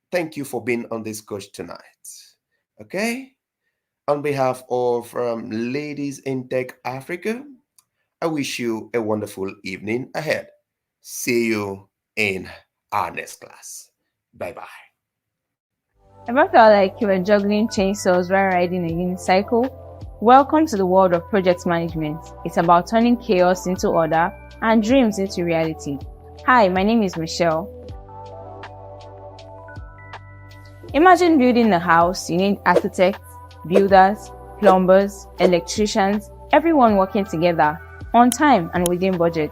thank you for being on this course tonight. Okay, on behalf of Ladies in Tech Africa, I wish you a wonderful evening ahead. See you in our next class. Bye-bye. Ever felt like you were juggling chainsaws while riding a unicycle? Welcome to the world of project management. It's about turning chaos into order and dreams into reality. Hi, my name is Michelle. Imagine building a house. You need architects, builders, plumbers, electricians, everyone working together, on time and within budget.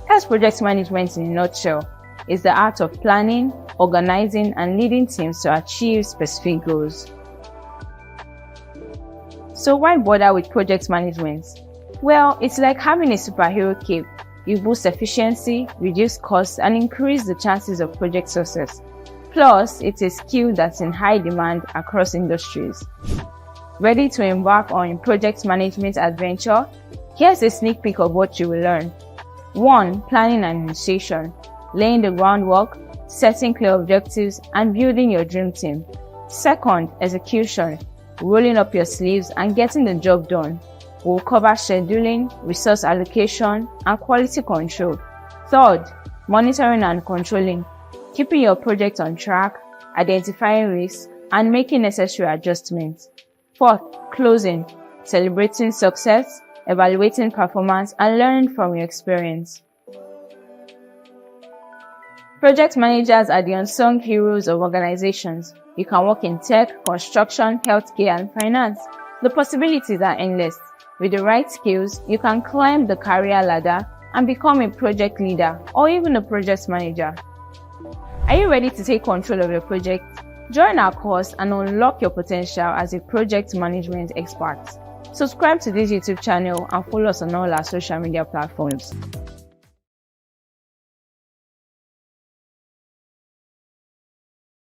That's project management in a nutshell. It's the art of planning, organizing, and leading teams to achieve specific goals. So why bother with project management? Well, it's like having a superhero cape. You boost efficiency, reduce costs, and increase the chances of project success. Plus, it's a skill that's in high demand across industries. Ready to embark on a project management adventure? Here's a sneak peek of what you will learn. 1. Planning and initiation. Laying the groundwork, setting clear objectives, and building your dream team. 2. Execution. Rolling up your sleeves and getting the job done. We'll cover scheduling, resource allocation, and quality control. 3. Monitoring and controlling. Keeping your project on track, identifying risks, and making necessary adjustments. 4. Closing. Celebrating success, evaluating performance, and learning from your experience. Project managers are the unsung heroes of organizations. You can work in tech, construction, healthcare, and finance. The possibilities are endless. With the right skills, you can climb the career ladder and become a project leader or even a project manager. Are you ready to take control of your project? Join our course and unlock your potential as a project management expert. Subscribe to this YouTube channel and follow us on all our social media platforms.